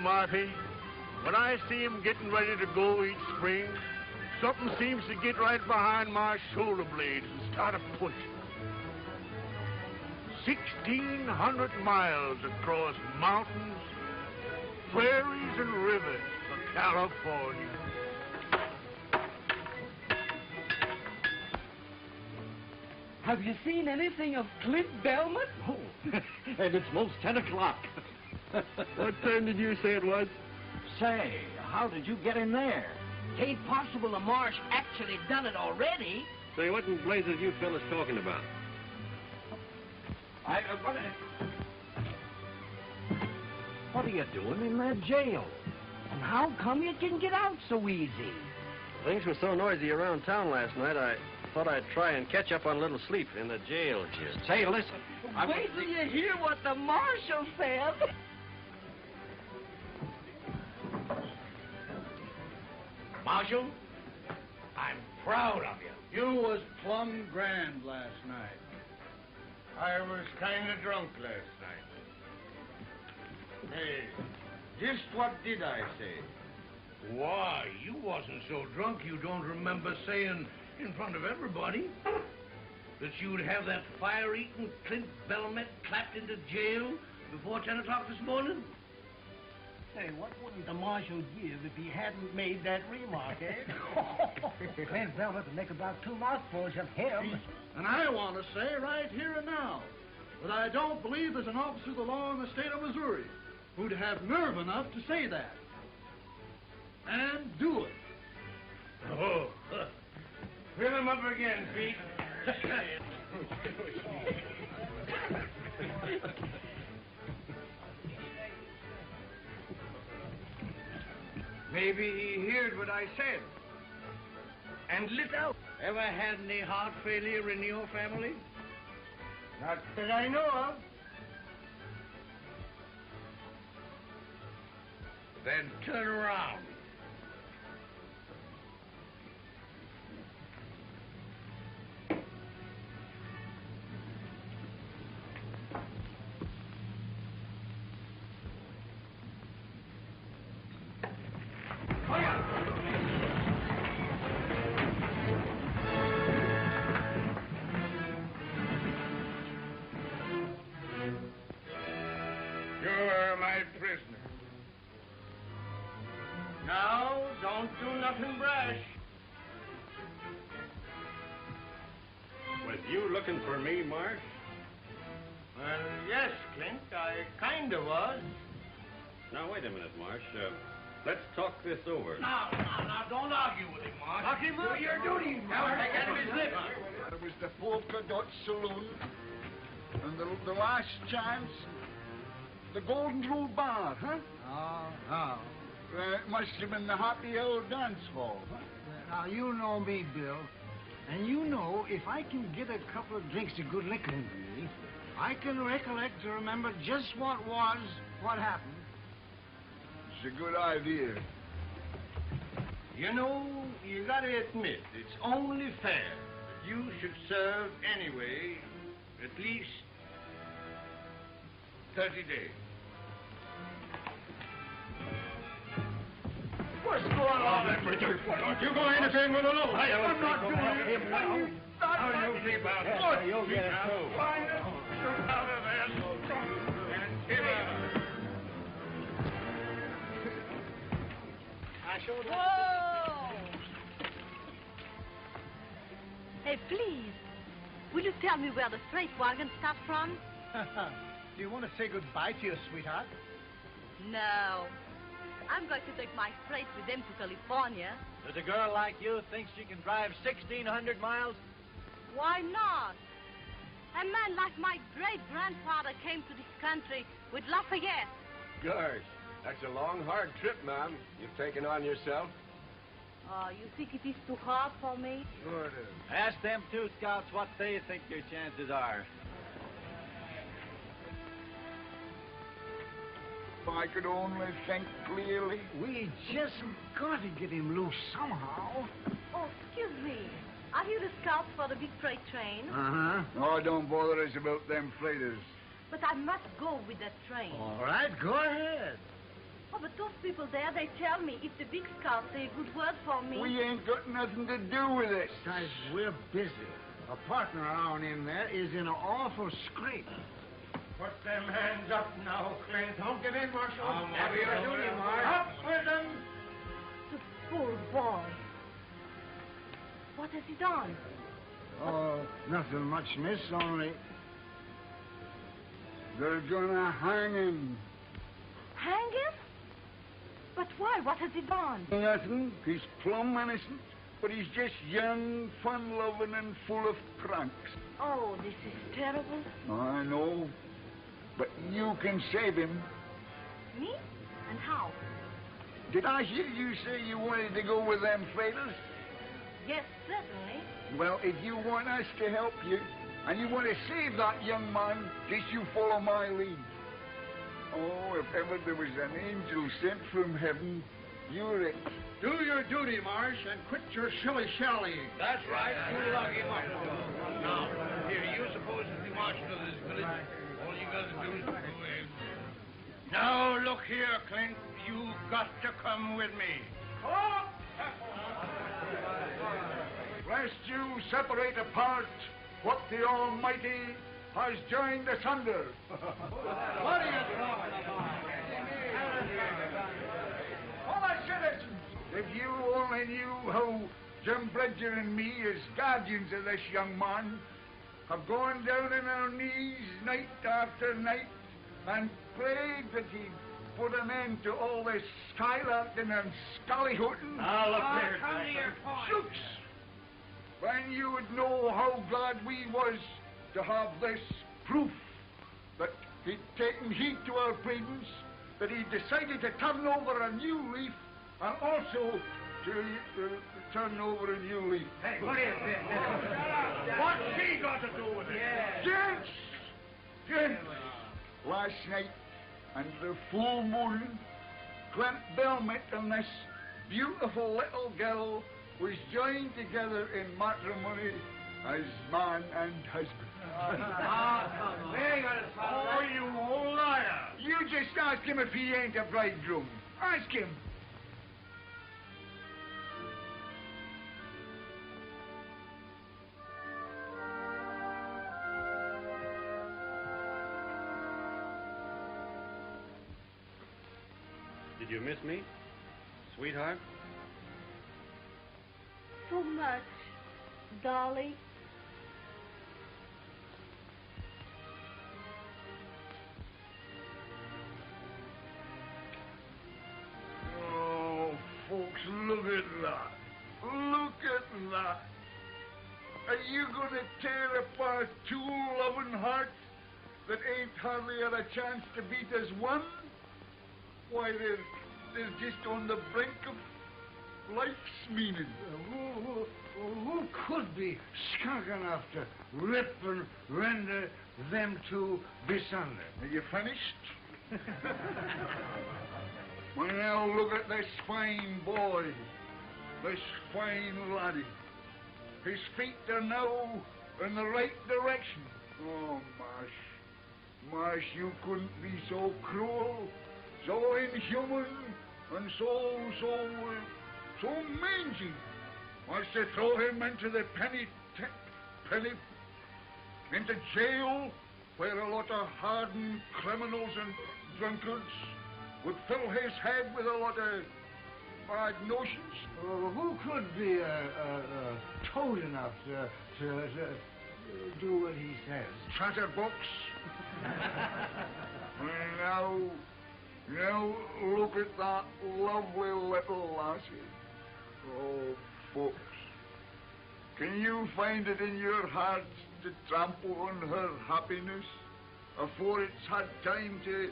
Marty. When I see him getting ready to go each spring, something seems to get right behind my shoulder blades and start a pushing. 1,600 miles across mountains, prairies, and rivers for California. Have you seen anything of Clint Belmont? Oh, and it's most 10 o'clock. What time did you say it was? Say, how did you get in there? It ain't possible the Marsh actually done it already. Say, what in blazes you fellas talking about? What are you doing in that jail? And how come you can get out so easy? Things were so noisy around town last night, I thought I'd try and catch up on a little sleep in the jail here. Say, listen. Wait till you hear what the marshal said. Marshal, I'm proud of you. You was plumb grand last night. I was kind of drunk last night. Hey, just what did I say? Why, you wasn't so drunk you don't remember saying in front of everybody that you'd have that fire-eating Clint Belmont clapped into jail before 10 o'clock this morning? Hey, what wouldn't the marshal give if he hadn't made that remark, eh? Clint Belmont would make about 2 mouthfuls of him. And I want to say right here and now that I don't believe there's an officer of the law in the state of Missouri who'd have nerve enough to say that. And do it. Oh, fill him up again, Pete. Maybe he heard what I said and lit out. Ever had any heart failure in your family? Not that I know of. Then turn around. You're my prisoner. Now, don't do nothing brash. Was you looking for me, Marsh? Well, yes, Clint, I kinda was. Now, wait a minute, Marsh. Let's talk this over. Now, don't argue with him, Marsh. Lock him up. Do your duty, Marsh. Take out of his lips. It was the Polka Dot Saloon, and the last chance, the Golden Rule Bar, huh? Oh. It must have been the Happy Old Dance Hall, huh? Now, you know me, Bill. And you know, if I can get a couple of drinks of good liquor into me, I can recollect to remember just what happened. It's a good idea. You know, you gotta admit, it's only fair that you should serve anyway at least 30 days. What's going on, Bridger? Don't you go anything with a load. I'm not doing it. How you keep out of You'll get it too. Find it. Shoot out of there. And get out. Whoa! Hey, please, will you tell me where the freight wagon stopped from? Do you want to say goodbye to your sweetheart? No. I'm going to take my freight with them to California. Does a girl like you think she can drive 1,600 miles? Why not? A man like my great-grandfather came to this country with Lafayette. Gosh, that's a long, hard trip, ma'am. You've taken on yourself. Oh, you think it is too hard for me? Sure it is. Ask them 2 scouts what they think your chances are. If I could only think clearly. We just got to get him loose somehow. Oh, excuse me. Are you the scouts for the big freight train? Uh-huh. Oh, don't bother us about them freighters. But I must go with that train. All right, go ahead. Oh, but those people there, they tell me if the big scouts say a good word for me. We ain't got nothing to do with it. Besides, we're busy. A partner of ours in there is in an awful scrape. Put them hands up now, Clint. Don't give in, Marshal. Whatever you're doing, Mark. Up with them! The poor boy. What has he done? Oh, nothing much, miss, only they're gonna hang him. Hang him? But why? What has he done? Nothing. He's plumb innocent, but he's just young, fun-loving, and full of pranks. Oh, this is terrible. I know, but you can save him. Me? And how? Did I hear you say you wanted to go with them freighters? Yes, certainly. Well, if you want us to help you, and you want to save that young man, just you follow my lead. Oh, if ever there was an angel sent from heaven, you're it. Do your duty, Marsh, and quit your shilly-shallying. That's right. You lock him up. Now, here, you're supposed to be marshal of this village. All you got to do is go away. Now, look here, Clint. You've got to come with me. Lest you separate apart what the Almighty has joined asunder. What are you talking about? Fellow citizens, if you only knew how Jim Bridger and me, as guardians of this young man, have gone down on our knees night after night and prayed that he'd put an end to all this skylarking and scallyhooting. Now, look here. Come to your point. Shooks! Then you would know how glad we was to have this proof that he'd taken heed to our pleadings, that he decided to turn over a new leaf, and also to turn over a new leaf. Hey, what is this? What's he got to do with it? Gents! Last night, under the full moon, Clint Belmont and this beautiful little girl was joined together in matrimony as man and husband. Oh, you old liar. You just ask him if he ain't a bridegroom. Ask him. Did you miss me, sweetheart? So much, Dolly. Oh, folks, look at that. Look at that. Are you going to tear apart two loving hearts that ain't hardly had a chance to beat as one? Why, they're just on the brink of life's meaning. Who could be skunk enough to rip and render them two bisunder? Are you finished? Well, now look at this fine boy, this fine laddie. His feet are now in the right direction. Oh, Marsh, you couldn't be so cruel, so inhuman, and so mangy. Wants to throw him into the into jail, where a lot of hardened criminals and drunkards would fill his head with a lot of bad notions. Who could be a toad enough to do what he says? Chatterbox. Now, look at that lovely little lassie. Oh, folks, can you find it in your hearts to trample on her happiness afore it's had time to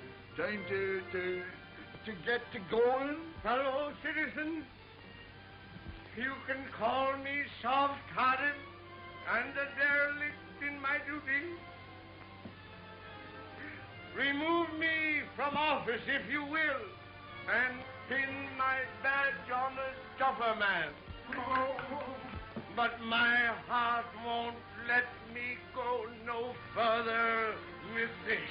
get to going? Fellow citizens, you can call me soft-hearted and a derelict in my duty. Remove me from office if you will, and pin my badge on a stuffer man. But my heart won't let me go no further with this.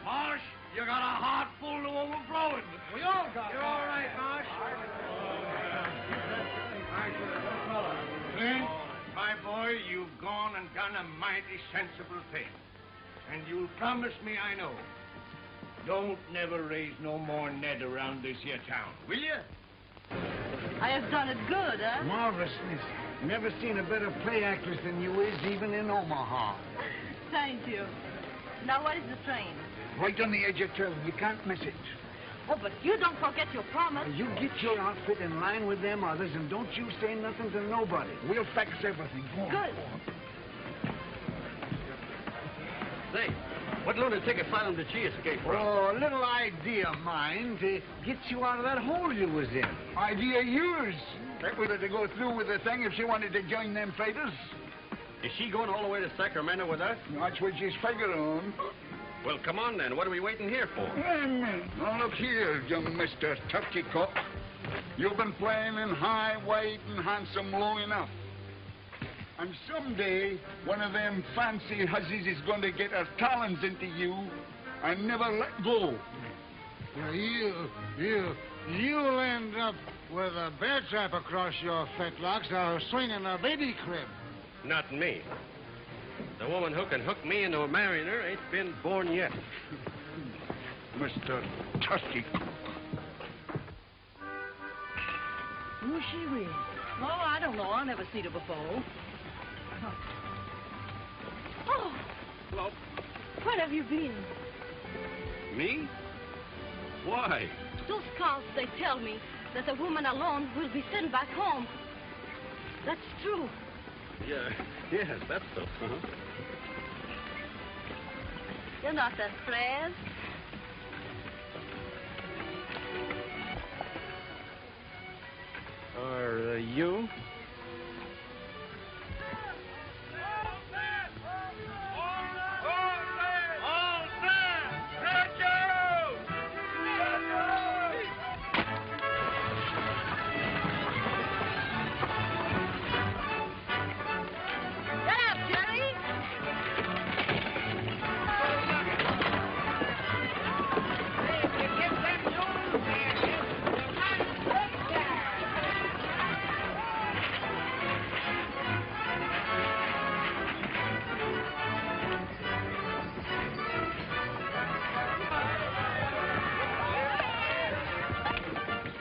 Marsh, You got a heart full to overflowing. We all got You're all right, Marsh. Clint, my boy, you've gone and done a mighty sensible thing. And you'll promise me, I know, don't never raise no more Ned around this here town, will you? I have done it good, huh? Marvelous, miss. Never seen a better play actress than you is, even in Omaha. Thank you. Now, where is the train? Right on the edge of town. You can't miss it. Oh, but you don't forget your promise. You get your outfit in line with them others, and don't you say nothing to nobody. We'll fix everything. Go on. Good. Say, what lunatic asylum did she escape from? Oh, a little idea of mine to get you out of that hole you was in. Idea of yours. That was to go through with the thing if she wanted to join them fighters. Is she going all the way to Sacramento with us? That's what she's figuring on. Well, come on then. What are we waiting here for? Now, look here, young Mr. Turkey Cook. You've been playing in high, wide, and handsome long enough. And someday, one of them fancy hussies is going to get her talons into you and never let go. You'll end up with a bear trap across your fetlocks or swinging a baby crib. Not me. The woman who can hook me into marrying her ain't been born yet. Mr. Turkey Cook. Who's she with? Oh, I don't know. I've never seen her before. Oh. Hello. Where have you been? Me? Why? Those scouts, they tell me that a woman alone will be sent back home. That's true. Yeah, yes, that's so. You're not afraid? Are you?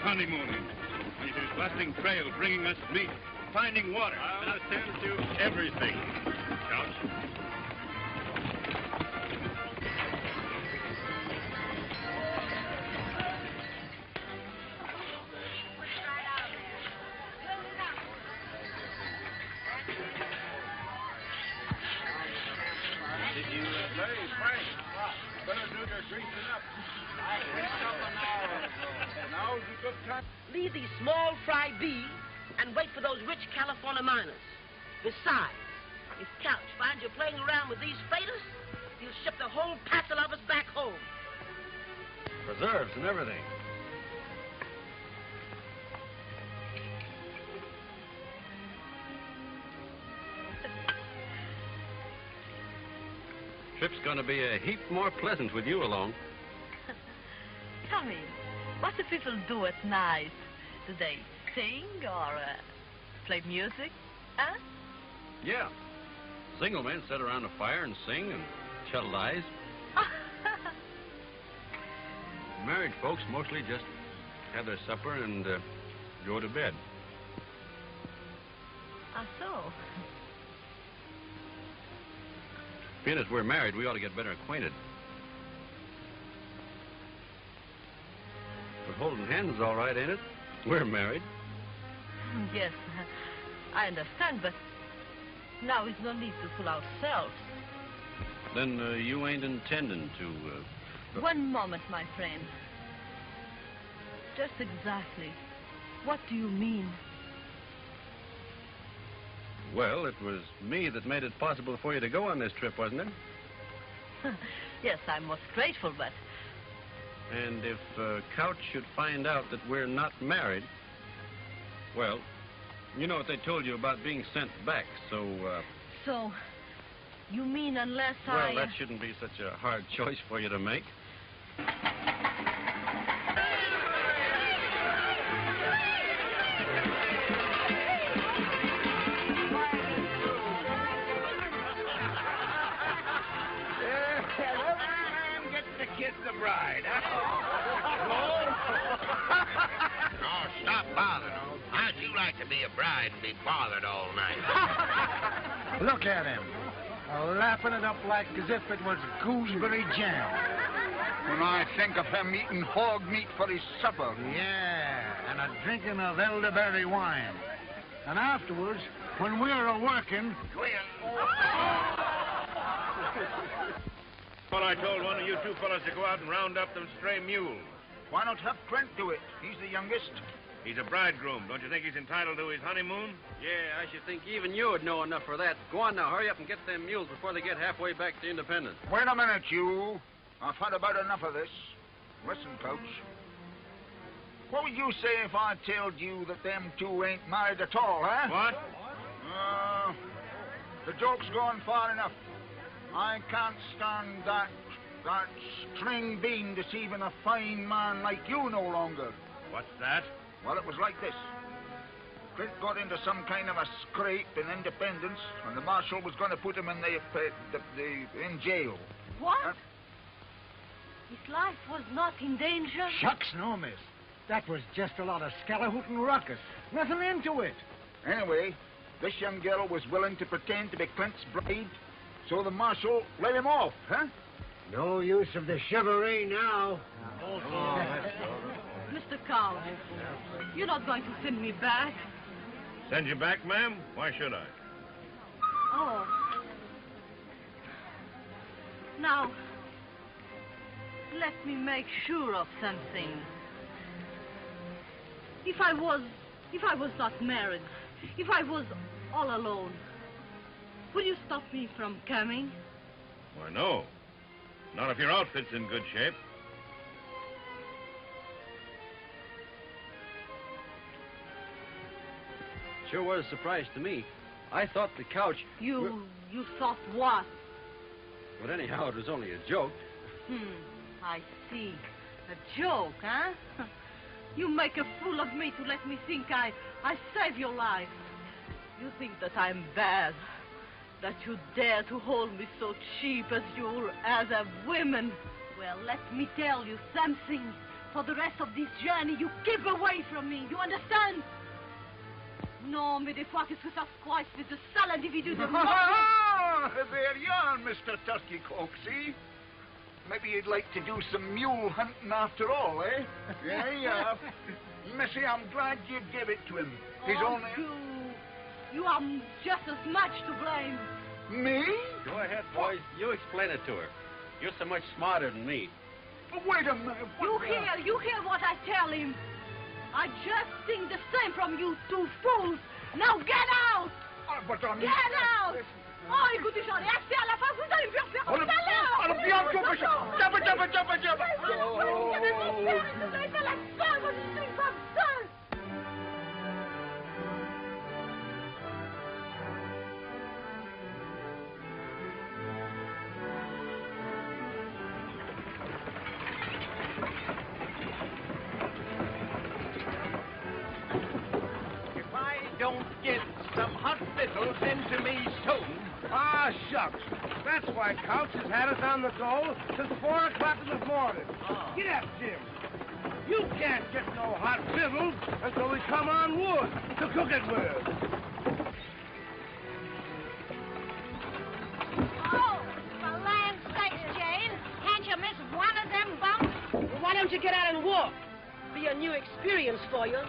Honeymooning. It is busting trail, bringing us meat, finding water. I'll attend to everything. Couch. Did you say, Frank? Better do your greasing up. Now's a good time. Leave these small fry be and wait for those rich California miners. Besides, if Couch finds you playing around with these freighters, he'll ship the whole passel of us back home. Preserves and everything. Trip's gonna be a heap more pleasant with you along. Tell me, what do people do at night? Do they sing or play music? Huh? Yeah. Single men sit around a fire and sing and tell lies. Married folks mostly just have their supper and go to bed. Ah, so? Being as we're married, we ought to get better acquainted. But holding hands is all right, ain't it? We're married. Yes, I understand, but now is no need to fool ourselves. Then you ain't intending to... One moment, my friend. Just exactly. What do you mean? Well, it was me that made it possible for you to go on this trip, wasn't it? Yes, I'm most grateful, but... And if Couch should find out that we're not married, well, you know what they told you about being sent back, so... So, you mean unless well, that shouldn't be such a hard choice for you to make. bride, huh? Oh, stop bothering. How'd you like to be a bride and be bothered all night? Look at him. Laughing it up like as if it was gooseberry jam. When I think of him eating hog meat for his supper. Yeah, and a drinking of elderberry wine. And afterwards, when we're a-working... Well, I told one of you two fellas to go out and round up them stray mules. Why not have Clint do it? He's the youngest. He's a bridegroom. Don't you think he's entitled to his honeymoon? Yeah, I should think even you would know enough for that. Go on now, hurry up and get them mules before they get halfway back to Independence. Wait a minute, you. I've had about enough of this. Listen, Coach. What would you say if I told you that them two ain't married at all, huh? What? The joke's gone far enough. I can't stand that string bean deceiving a fine man like you no longer. What's that? Well, it was like this. Clint got into some kind of a scrape in Independence, and the marshal was going to put him in in jail. What? His life was not in danger? Shucks, no, miss. That was just a lot of scalahootin' ruckus. Nothing into it. Anyway, this young girl was willing to pretend to be Clint's bride, so the marshal let him off, huh? No use of the chivalry now. Mr. Couch, you're not going to send me back? Send you back, ma'am? Why should I? Oh. Now, let me make sure of something. If I was not married, if I was all alone, would you stop me from coming? Why, no. Not if your outfit's in good shape. Sure was a surprise to me. I thought the couch... You thought what? But anyhow, it was only a joke. I see. A joke, huh? You make a fool of me to let me think I save your life. You think that I'm bad, that you dare to hold me so cheap as a woman. Well, let me tell you something. For the rest of this journey, you keep away from me. You understand? Non, mais des fois, qu'est-ce que ça se croit, espèce de sale individu de There you are, Mr. Turkey Cock, see? Maybe you'd like to do some mule hunting after all, eh? Yeah. Missy, I'm glad you gave it to him. He's only... You are just as much to blame. Me? Go ahead, boys. You explain it to her. You're so much smarter than me. But wait a minute. You hear what I tell him. I just think the same from you two fools. Now get out! Get out! Oh, écoutez, j'en ai assez à la fin. Vous allez me faire faire tout à l'heure! Alors, bien, jump! Vous allez faire la seule, moi, je suis une femme seule! Don't get some hot victuals into me soon. Ah, shucks. That's why Couch has had us on the go since 4 o'clock in the morning. Get up, Jim. You can't get no hot victuals until we come on wood to cook it with. Oh, for land's sakes, Jane. Can't you miss one of them bumps? Well, why don't you get out and walk? Be a new experience for you.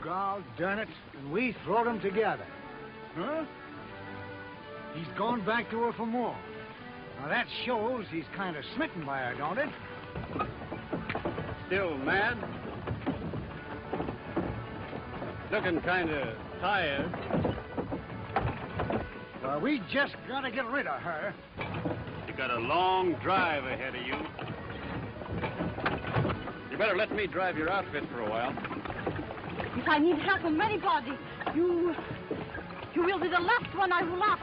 God darn it, and we throwed them together. Huh? He's gone back to her for more. Now, that shows he's kind of smitten by her, don't it? Still mad? Looking kind of tired. Well, we just got to get rid of her. You got a long drive ahead of you. You better let me drive your outfit for a while. If I need help from anybody, you will be the last one I will ask.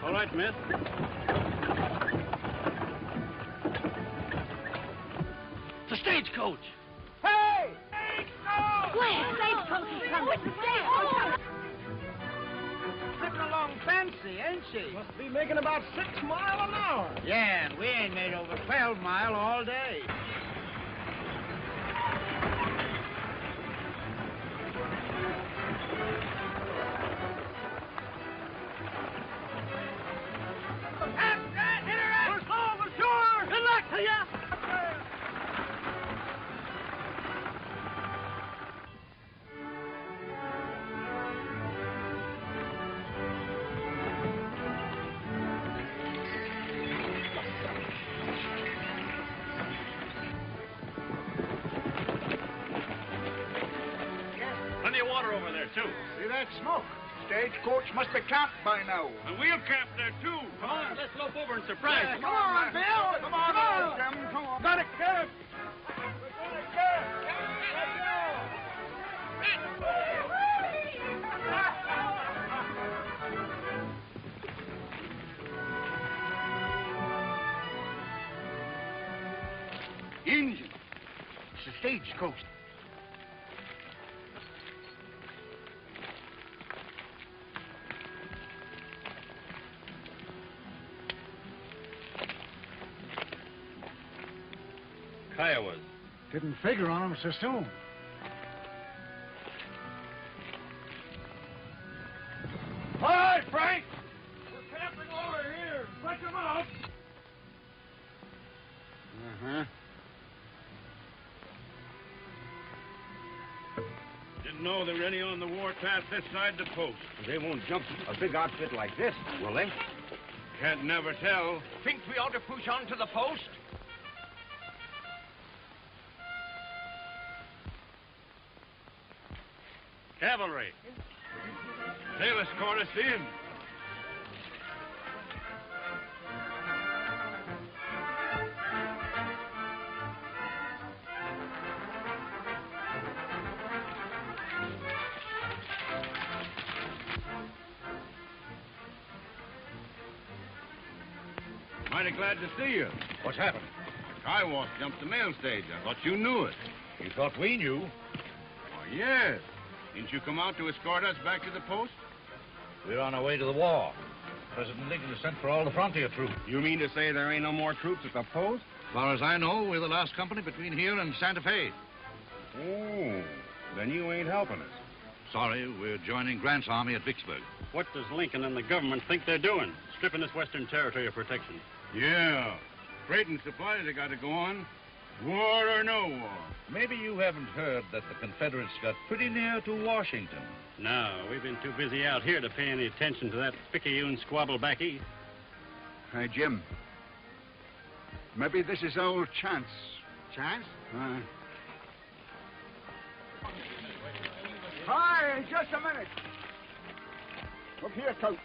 All right, miss. The stagecoach. Hey! Hey, no! Where? Stagecoach is coming. Slipping along fancy, ain't she? Must be making about 6 miles an hour. Yeah, and we ain't made over 12 mile all day. Good luck to you! Plenty of water over there, too. See that smoke? Stagecoach must be camped by now. And we'll camp there, too. Come on, let's lope over and surprise them. Come on, Bill. Come on, Jim. Come on. Got it, Kurt. Injun. It's a stagecoach. Kiowas. Didn't figure on them so soon. All right, Frank. We're camping over here. Check them out. Uh-huh. Didn't know there were any on the warpath this side the post. They won't jump a big outfit like this, will they? Can't never tell. Think we ought to push on to the post? Cavalry. They'll escort us in. Mighty glad to see you. What's happened? Kiowa jumped the mail stage. I thought you knew it. You thought we knew? Why, yes. Didn't you come out to escort us back to the post? We're on our way to the war. President Lincoln has sent for all the frontier troops. You mean to say there ain't no more troops at the post? As far as I know, we're the last company between here and Santa Fe. Oh, then you ain't helping us. Sorry, we're joining Grant's army at Vicksburg. What does Lincoln and the government think they're doing? Stripping this Western Territory of protection. Yeah. Freight and supplies they got to go on. War or no war. Maybe you haven't heard that the Confederates got pretty near to Washington. No, we've been too busy out here to pay any attention to that picayune squabble back east. Hey, Jim. Maybe this is our chance. Chance? Hi, just a minute. Look here, Coach.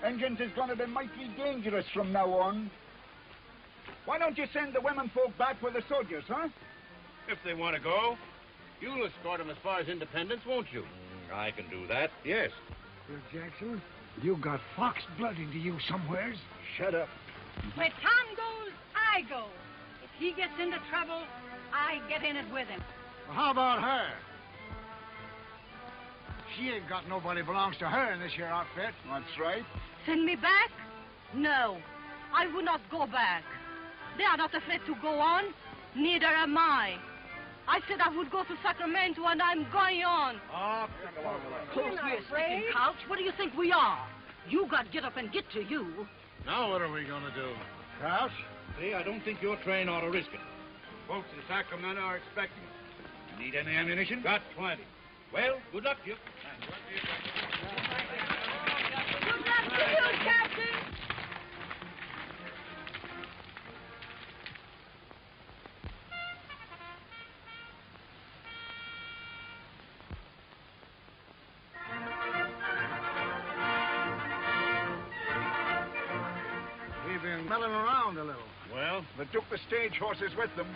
Engines is going to be mighty dangerous from now on. Why don't you send the women folk back with the soldiers, huh? If they want to go, you'll escort them as far as Independence, won't you? I can do that, yes. Bill Jackson, you got fox blood into you somewheres. Shut up. Where Tom goes, I go. If he gets into trouble, I get in it with him. Well, how about her? She ain't got nobody belongs to her in this here outfit. That's right. Send me back? No, I will not go back. They are not afraid to go on. Neither am I. I said I would go to Sacramento, and I'm going on. Close me a sticking couch. What do you think we are? You got to get up and get to you. Now what are we going to do? Crouch, see, I don't think your train ought to risk it. Folks in Sacramento are expecting us. Need any ammunition? Got plenty. Well, good luck to you. Good luck to you, Captain. We've been milling around a little. Well, they took the stage horses with them.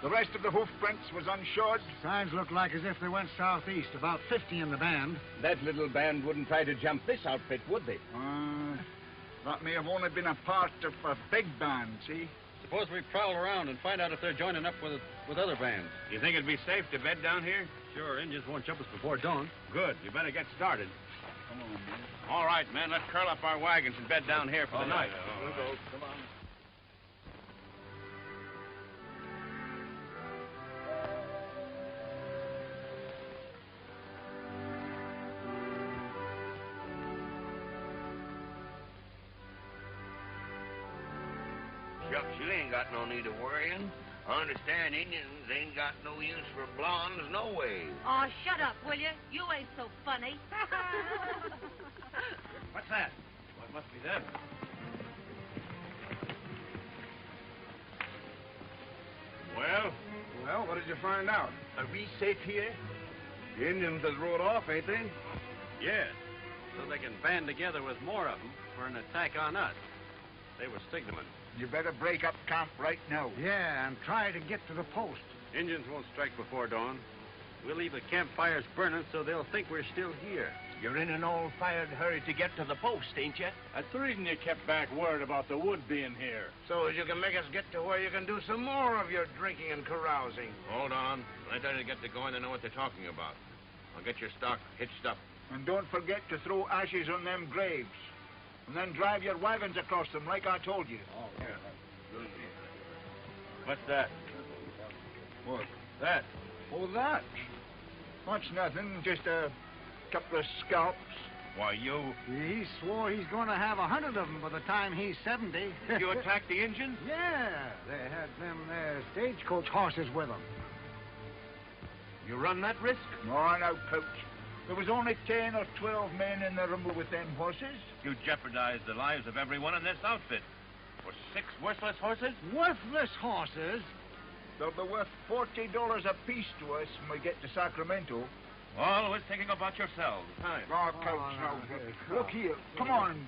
The rest of the hoof prints was unshod. Signs look like as if they went southeast, about 50 in the band. That little band wouldn't try to jump this outfit, would they? That may have only been a part of a big band, see? Suppose we prowl around and find out if they're joining up with other bands. You think it'd be safe to bed down here? Sure, Indians won't jump us before dawn. Good. You better get started. Come on, man. All right, men. Let's curl up our wagons and bed down here for the night. We'll go. Come on. Shucks, you ain't got no need of worrying. I understand Indians ain't got no use for blondes no way. Oh, shut up, will you? You ain't so funny. What's that? What must be them? Well, what did you find out? Are we safe here? The Indians has rode off, ain't they? Yes. So they can band together with more of them for an attack on us. They were signalmen. You better break up camp right now. Yeah, and try to get to the post. Indians won't strike before dawn. We'll leave the campfires burning so they'll think we're still here. You're in an all-fired hurry to get to the post, ain't you? That's the reason you kept back word about the wood being here. So as you can make us get to where you can do some more of your drinking and carousing. Hold on. I tell you to get to going, they know what they're talking about. I'll get your stock hitched up. And don't forget to throw ashes on them graves. And then drive your wagons across them like I told you. Oh, yeah. What's that? What? That? Oh, that? That's nothing, just a couple of scalps. Why, you... He swore he's going to have 100 of them by the time he's 70. You attacked the Indians? Yeah, they had them stagecoach horses with them. You run that risk? No, no, Coach. There was only 10 or 12 men in the rumble with them horses. You jeopardized the lives of everyone in this outfit. For 6 worthless horses? Worthless horses? They'll be worth $40 apiece to us when we get to Sacramento. Always thinking about yourselves. Time. Oh, Coach, no. Look here. Come on.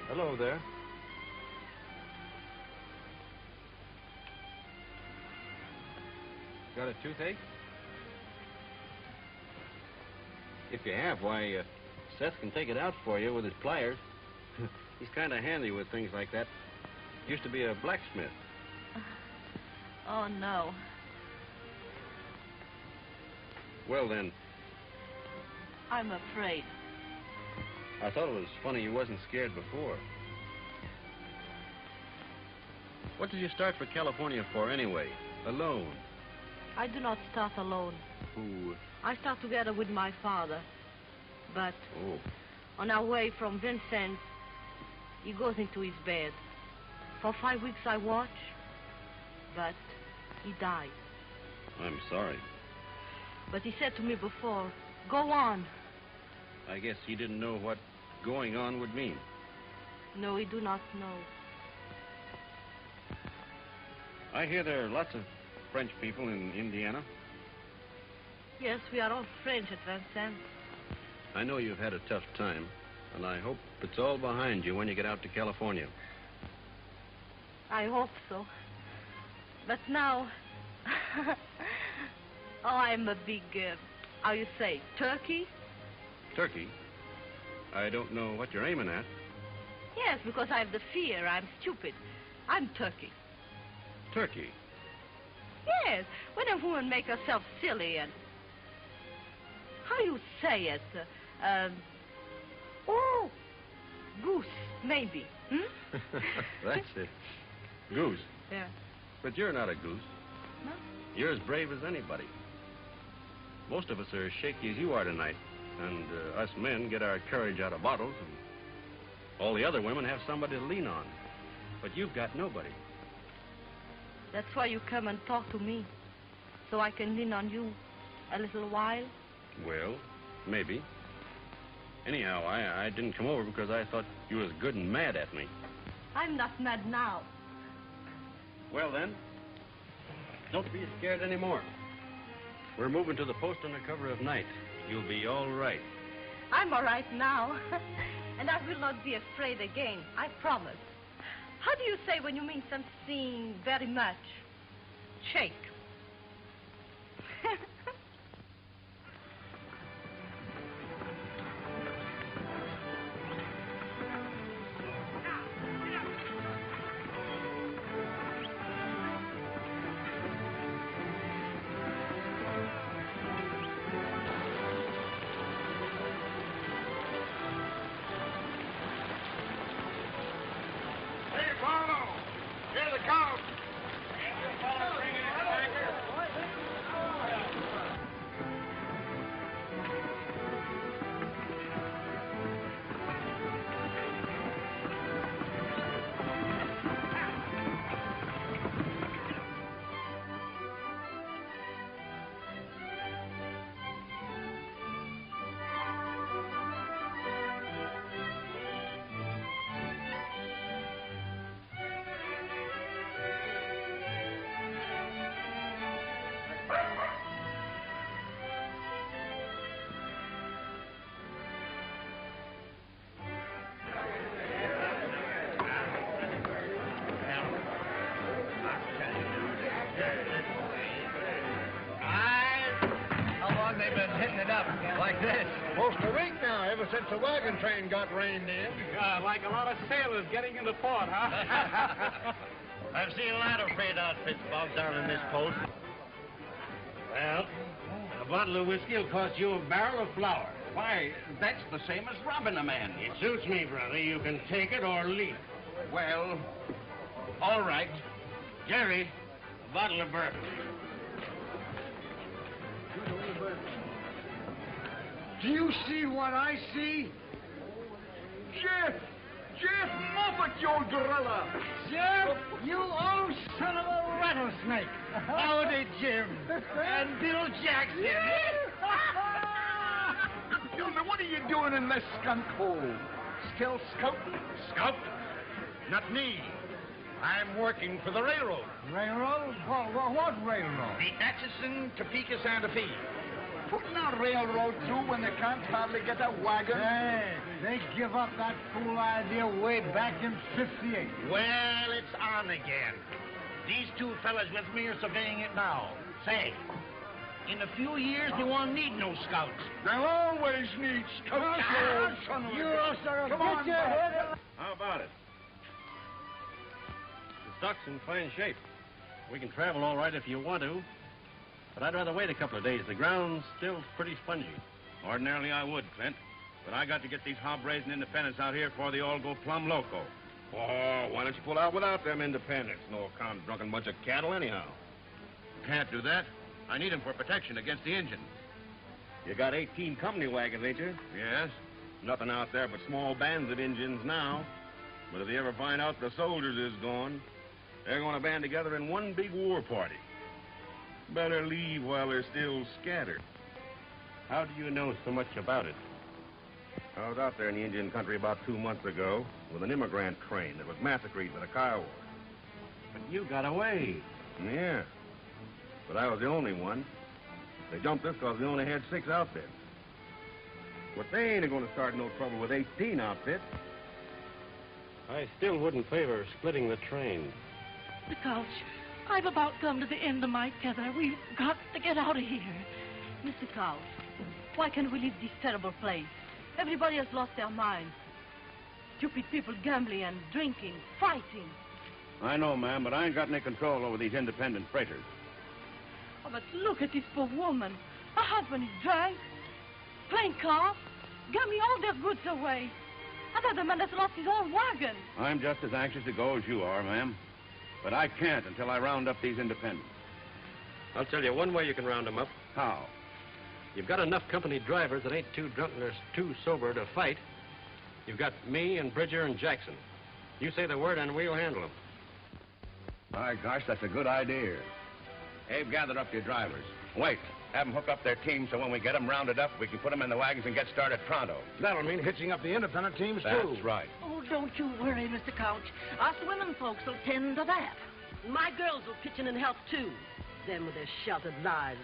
Hello there. Got a toothache? If you have, why, Seth can take it out for you with his pliers. He's kind of handy with things like that. Used to be a blacksmith. Oh, no. Well, then, I'm afraid. I thought it was funny you wasn't scared before. What did you start for California for anyway? Alone? I do not start alone. Who? I start together with my father. But Oh. on our way from Vincent, he goes into his bed. For 5 weeks I watch, but he died. I'm sorry. But he said to me before, go on. I guess he didn't know what going on would mean. No, he do not know. I hear there are lots of French people in Indiana. Yes, we are all French at Vincent. I know you've had a tough time, and I hope it's all behind you when you get out to California. I hope so. But now, oh, I'm a big, how you say, turkey? Turkey? I don't know what you're aiming at. Yes, because I have the fear. I'm stupid. I'm turkey. Turkey? Yes, when a woman make herself silly and... How you say it? Oh, goose, maybe. Hmm? That's it. Goose. Yeah. But you're not a goose. No? You're as brave as anybody. Most of us are as shaky as you are tonight. And us men get our courage out of bottles, and all the other women have somebody to lean on. But you've got nobody. That's why you come and talk to me, so I can lean on you a little while. Well, maybe. Anyhow, I didn't come over because I thought you was good and mad at me. I'm not mad now. Well, then, don't be scared anymore. We're moving to the post under cover of night. You'll be all right. I'm all right now. And I will not be afraid again, I promise. How do you say when you mean something very much? Shake. Tonto! Here they come! How long they been hitting it up like this? Most a week now, ever since the wagon train got reined in. Like a lot of sailors getting into port, huh? I've seen a lot of freight outfits bogged down in this post. Well, a bottle of whiskey will cost you a barrel of flour. Why, that's the same as robbing a man. It suits me, brother. You can take it or leave it. Well, all right. Jerry, a bottle of bourbon. Do you see what I see? Jeff! Jeff Moffat, you old gorilla! Jeff, you old son of a rattlesnake. Howdy, Jim. And Bill Jackson. Now, what are you doing in this skunk hole? Still scouting? Scout? Not me. I'm working for the railroad. Railroad? What railroad? The Atchison, Topeka, Santa Fe. Putting a railroad through when they can't hardly get a wagon? Hey, they give up that fool idea way back in '58. Well, it's on again. These two fellas with me are surveying it now. Say, in a few years, they won't need no scouts. They'll always need scouts, you old son of a... You also Come on, get your head... How about it? The stock's in fine shape. We can travel all right if you want to. But I'd rather wait a couple of days. The ground's still pretty spongy. Ordinarily I would, Clint. But I got to get these hob-raising independents out here before they all go plumb loco. Oh, why don't you pull out without them independents? No kind of drunken bunch of cattle anyhow. Can't do that. I need them for protection against the engine. You got 18 company wagons, ain't you? Yes? Nothing out there but small bands of Indians now. But if they ever find out the soldiers is gone, they're going to band together in one big war party. Better leave while they're still scattered. How do you know so much about it? I was out there in the Indian country about 2 months ago with an immigrant train that was massacred by the Kiowa. But you got away. Yeah. But I was the only one. They dumped us because we only had 6 outfits. But they ain't going to start no trouble with 18 outfits. I still wouldn't favor splitting the train. The Couch, I've about come to the end of my tether. We've got to get out of here. Mr. Couch, why can't we leave this terrible place? Everybody has lost their minds. Stupid people gambling and drinking, fighting. I know, ma'am, but I ain't got any control over these independent freighters. Oh, but look at this poor woman. Her husband is drunk, playing cards, gambling all their goods away. Another man has lost his whole wagon. I'm just as anxious to go as you are, ma'am. But I can't until I round up these independents. I'll tell you one way you can round them up. How? You've got enough company drivers that ain't too drunk or too sober to fight. You've got me and Bridger and Jackson. You say the word and we'll handle them. My gosh, that's a good idea. Abe, gather up your drivers. Wait, have them hook up their teams so when we get them rounded up, we can put them in the wagons and get started pronto. That'll mean hitching up the independent teams, too. That's right. Oh, don't you worry, Mr. Couch. Us women folks will tend to that. My girls will pitch in and help, too. Them with their sheltered lives.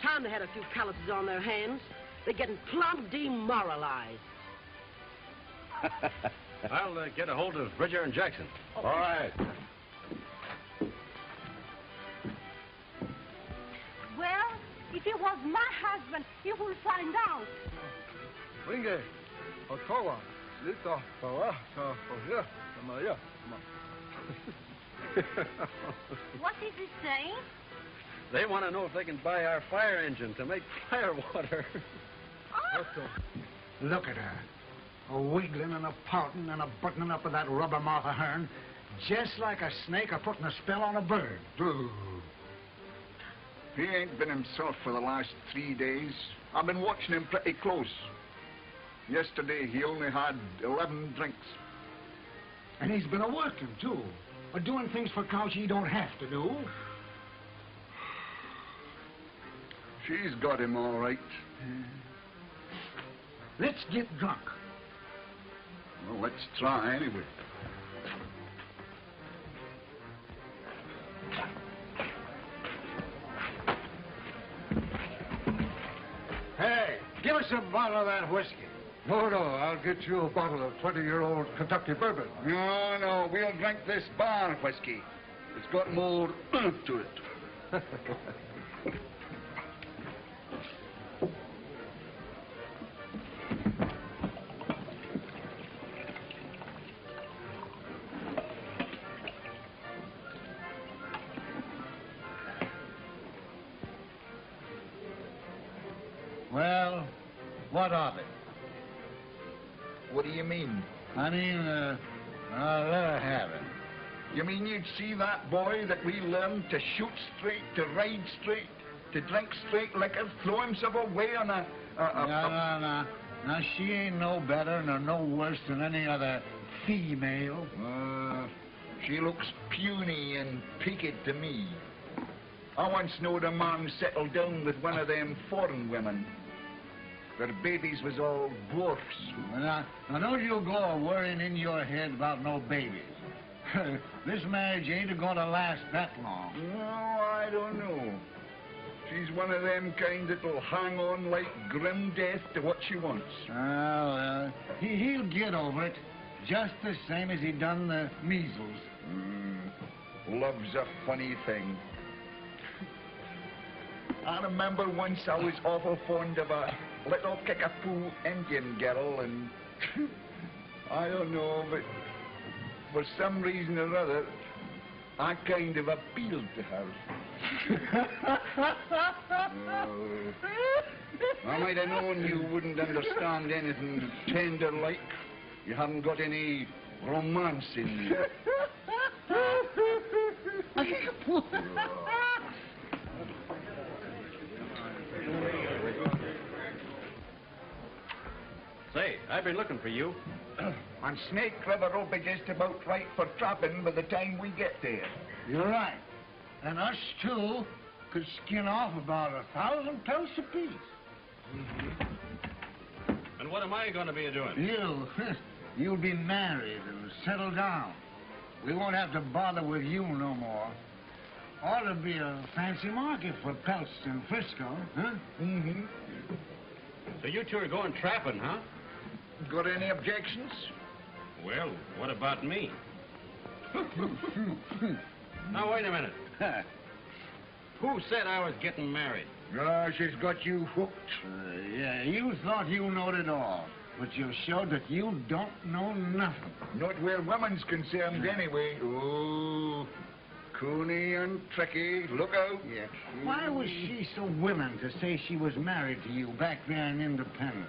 Time they had a few calluses on their hands. They're getting plumb demoralized. I'll get a hold of Bridger and Jackson. All right. Well, if it was my husband, you will find out. Winge, Ottawa, Lita, Tawa, Tawa, Tamaya. What is he saying? They want to know if they can buy our fire engine to make firewater. Look at her. A wiggling and a pouting and a buttoning up of that rubber Martha Hearn. just like a snake a putting a spell on a bird. Boo. He ain't been himself for the last 3 days. I've been watching him pretty close. Yesterday, he only had 11 drinks. And he's been a-working, too. Doing things for Couch he don't have to do. She's got him all right. Let's get drunk. Well, let's try anyway. Hey, give us a bottle of that whiskey. No, I'll get you a bottle of 20-year-old Kentucky bourbon. No, we'll drink this bar whiskey. It's got more oomph to it. Well, what of it? What do you mean? I mean, I'll let her have it. You mean you'd see that boy that we learned to shoot straight, to ride straight, to drink straight liquor, throw himself away on a... No. Now, she ain't no better nor no worse than any other female. She looks puny and peaked to me. I once knowed a man settle down with one of them foreign women. Their babies was all dwarfs. Now, don't you go worrying in your head about no babies. This marriage ain't going to last that long. No, I don't know. She's one of them kind that'll hang on like grim death to what she wants. Well, he'll get over it, just the same as he done the measles. Love's a funny thing. I remember once I was awful fond of a little kickapoo Indian girl, and I don't know, but for some reason or other, I kind of appealed to her. I might have known you wouldn't understand anything tender like. You haven't got any romance in you. Say, I've been looking for you. And Snake River will be just about right for trapping by the time we get there. You're right. And us two could skin off about 1,000 pelts apiece. And what am I going to be doing? You'll be married and settle down. We won't have to bother with you no more. Ought to be a fancy market for pelts in Frisco, huh? So you two are going trapping, huh? Got any objections? Well, what about me? Now, wait a minute. Who said I was getting married? She's got you hooked. Yeah, you thought you knowed it all, but you showed that you don't know nothing. Not where women's concerned, anyway. Oh, coony and tricky. Look out. Yeah. Why was she so willing to say she was married to you back there in Independence?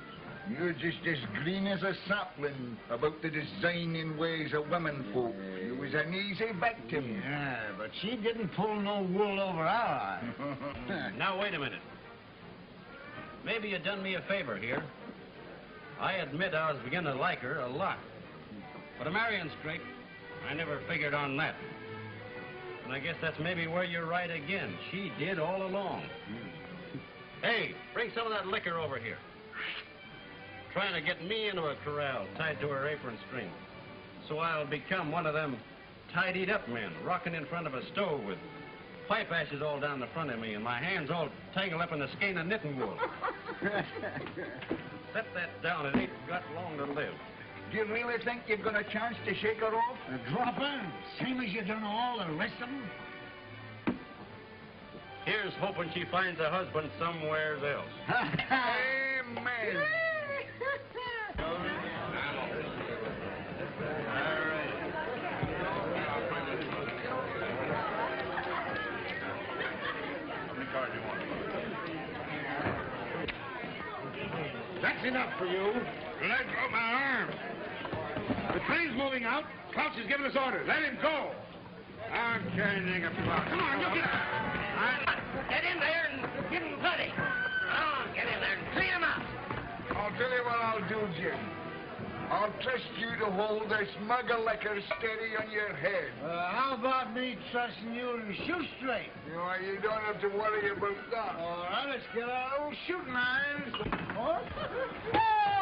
You're just as green as a sapling about the designing ways of women folk. You was an easy victim. Yeah, but she didn't pull no wool over our eyes. Now, wait a minute. Maybe you done me a favor here. I admit I was beginning to like her a lot. But a marrying straight, I never figured on that. And I guess that's maybe where you're right again. She did all along. Hey, bring some of that liquor over here. Trying to get me into a corral tied to her apron string. So I'll become one of them tidied up men, rocking in front of a stove with pipe ashes all down the front of me and my hands all tangled up in a skein of knitting wool. Set that down. It ain't got long to live. Do you really think you've got a chance to shake her off? Drop her, same as you done all the rest of them? Here's hoping she finds a husband somewhere else. Amen. That's enough for you. Let go my arm. The train's moving out. Couch has given us orders. Let him go. I'm carrying a block. Come on, you get Get in there and give him plenty. Come on, get in there and clean him out. I'll tell you what I'll do, Jim. I'll trust you to hold this mug of liquor steady on your head. How about me trusting you to shoot straight? You don't have to worry about that. All right, let's get our old shooting irons. Oh,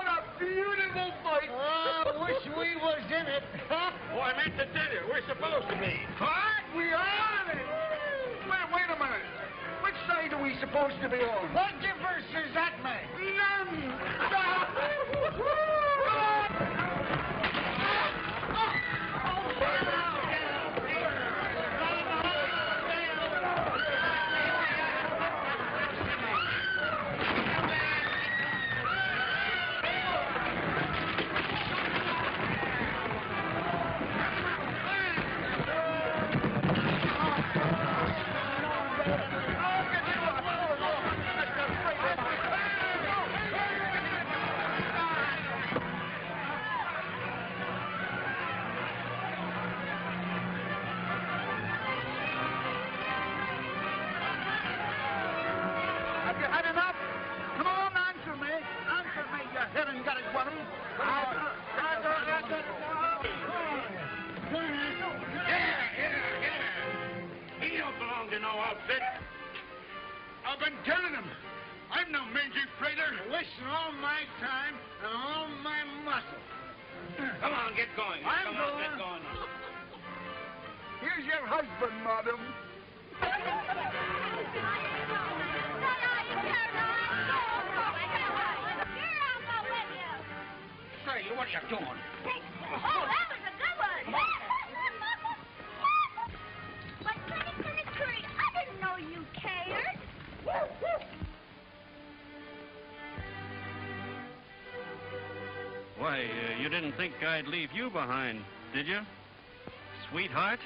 a beautiful fight. Oh, wish we was in it. Oh, I meant to tell you, we're supposed to be. What? We are in it. Wait a minute. Which side are we supposed to be on? What difference does that make? None. Have you had enough? Come on, answer me. Answer me, you haven't got it, woman. He don't belong to no outfit. I've been telling him. I'm no mangy freighter. Wasting all my time and all my muscle. Come on, get going. I'm Come on, going. get going. Here's your husband, madam. Say, what are you doing? Oh, that was a good one. But Sonny Curry, I didn't know you cared. Why, you didn't think I'd leave you behind, did you? Sweetheart?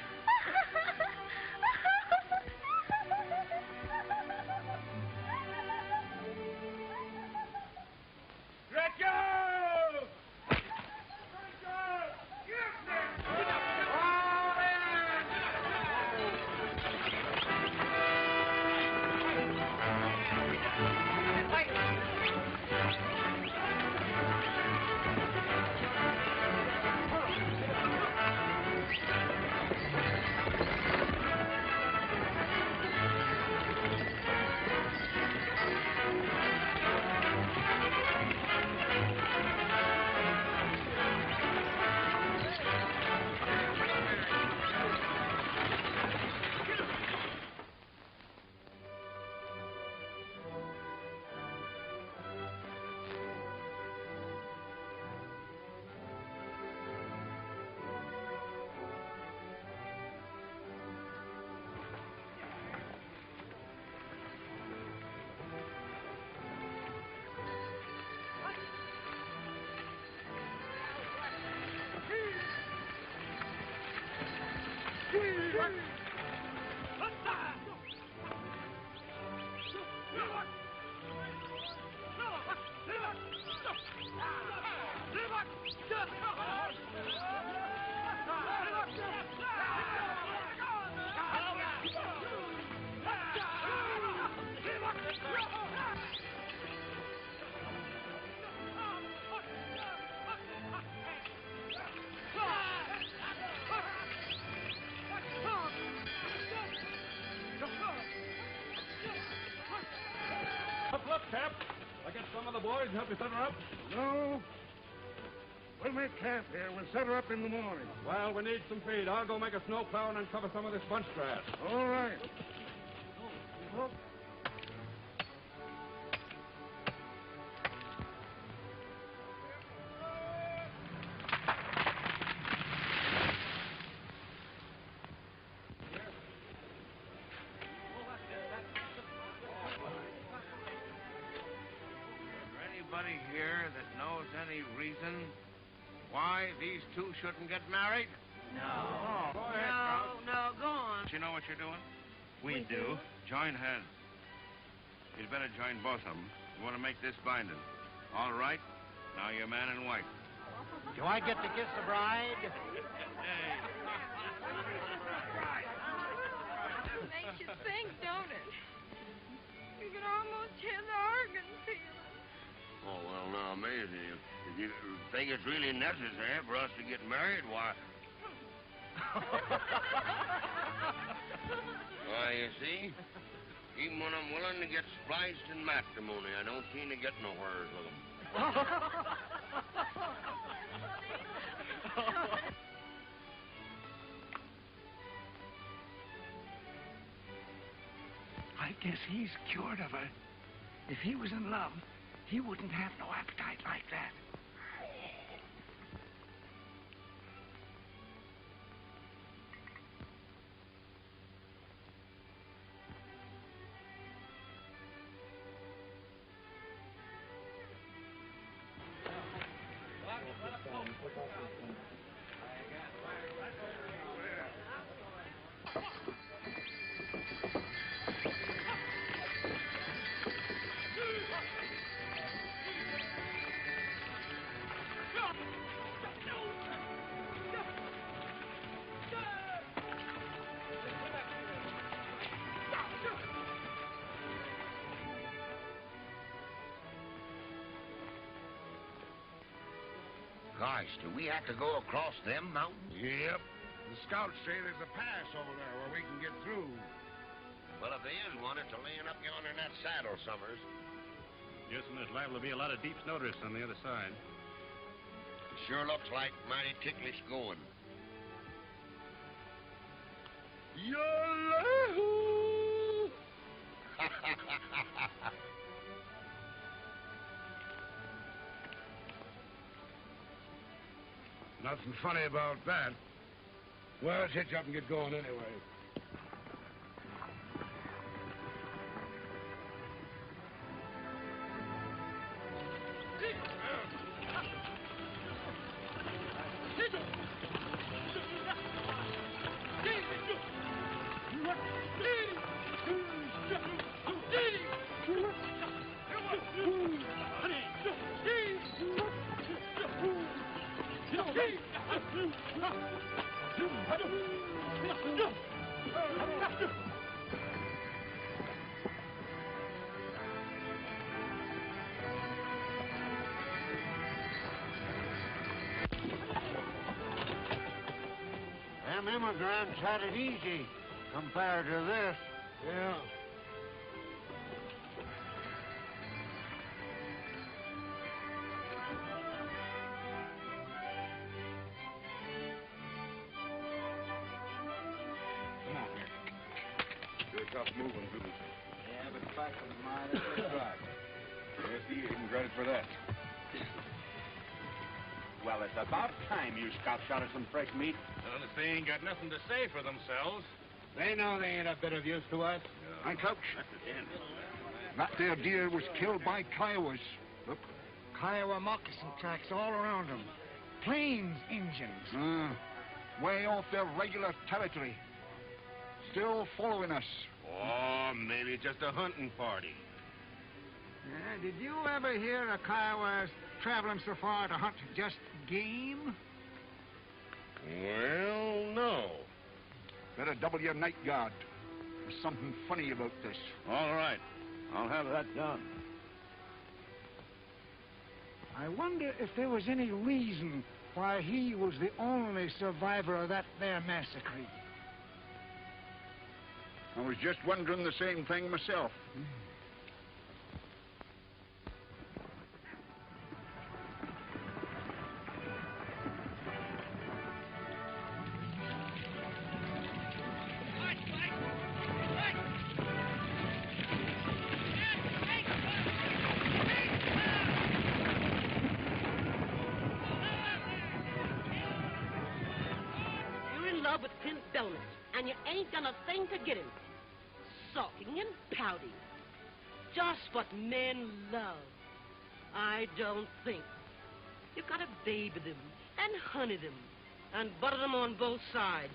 Up, Cap. I get some of the boys and help you set her up? No. We'll make camp here. We'll set her up in the morning. Well, we need some feed. I'll go make a snow plow and uncover some of this bunch grass. All right. Anybody here that knows any reason why these two shouldn't get married? No. Go ahead, Scout. No, go on. Do you know what you're doing? We do. Join hands. You'd better join both of them. You want to make this binding. All right? Now you're man and wife. Do I get to kiss the bride? Makes you think, don't it? You can almost hear the organ pealing. Oh, well, now, Maisie, if you think it's really necessary for us to get married, why... Why, you see, even when I'm willing to get spliced in matrimony, I don't seem to get nowhere with them. I guess he's cured of her. If he was in love, he wouldn't have no appetite like that. Gosh, do we have to go across them mountains? Yep. The scouts say there's a pass over there where we can get through. Well, if there is one, it's laying up yonder in that saddle, Summers. Yes, and there's liable to be a lot of deep snowdrifts on the other side. It sure looks like mighty ticklish going. Yahoo! Nothing funny about that. Well, let's hitch up and get going anyway. Them immigrants had it easy compared to this. Yeah. Come on, here. Sure tough moving, too. Yeah, but back of the mind, that's right. Yes, he isn't credit for that. Well, it's about time you scouts shot us some fresh meat. Well, if they ain't got nothing to say for themselves. They know they ain't a bit of use to us. Hi, Coach. That there deer was killed by Kiowas. Look. Kiowa moccasin tracks all around them. Plains Indians. Way off their regular territory. Still following us. Oh, maybe just a hunting party. Yeah, did you ever hear of Kiowas traveling so far to hunt just game? Well, no. Better double your night guard. There's something funny about this. All right. I'll have that done. I wonder if there was any reason why he was the only survivor of that there massacre. I was just wondering the same thing myself. You're in love with Clint Belmont, and you ain't done a thing to get him. Sulking and pouting. Just what men love. I don't think. You gotta baby them, and honey them, and butter them on both sides.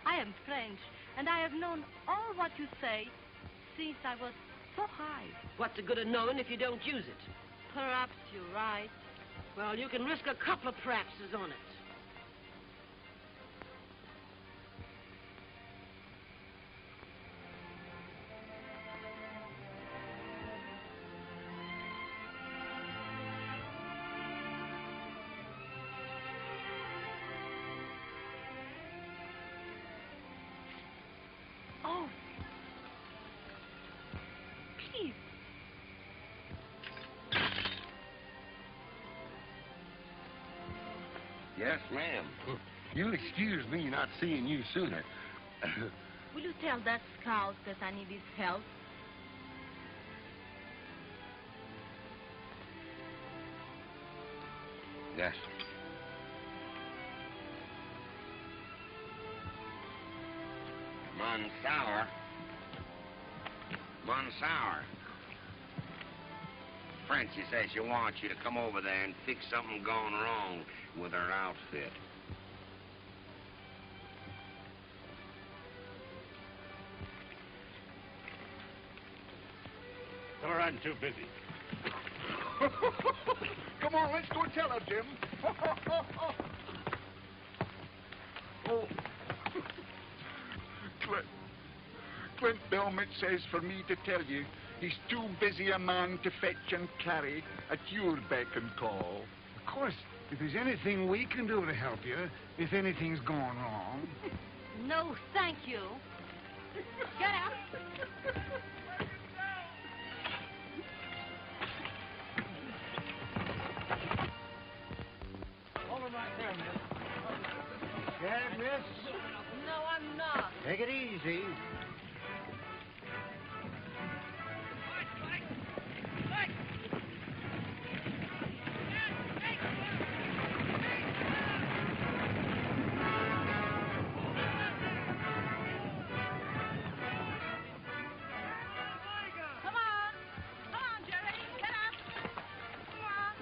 I am French, and I have known all what you say since I was so high. What's the good of knowing if you don't use it? Perhaps you're right. Well, you can risk a couple of practices on it. Oh. Please. Yes, ma'am. You'll excuse me not seeing you sooner. Will you tell that scout that I need his help? Yes. Monsour. Francie says she wants you to come over there and fix something gone wrong with her outfit. Tell her I'm too busy. Come on, let's go tell her, Jim. Oh. Clint Belmont says for me to tell you he's too busy a man to fetch and carry at your beck and call. Of course, if there's anything we can do to help you, if anything's going wrong. No, thank you. Get up. Hold him right there, miss. Scared, miss? No, I'm not. Take it easy. Come on. Come on, Jerry. Get up. Come on.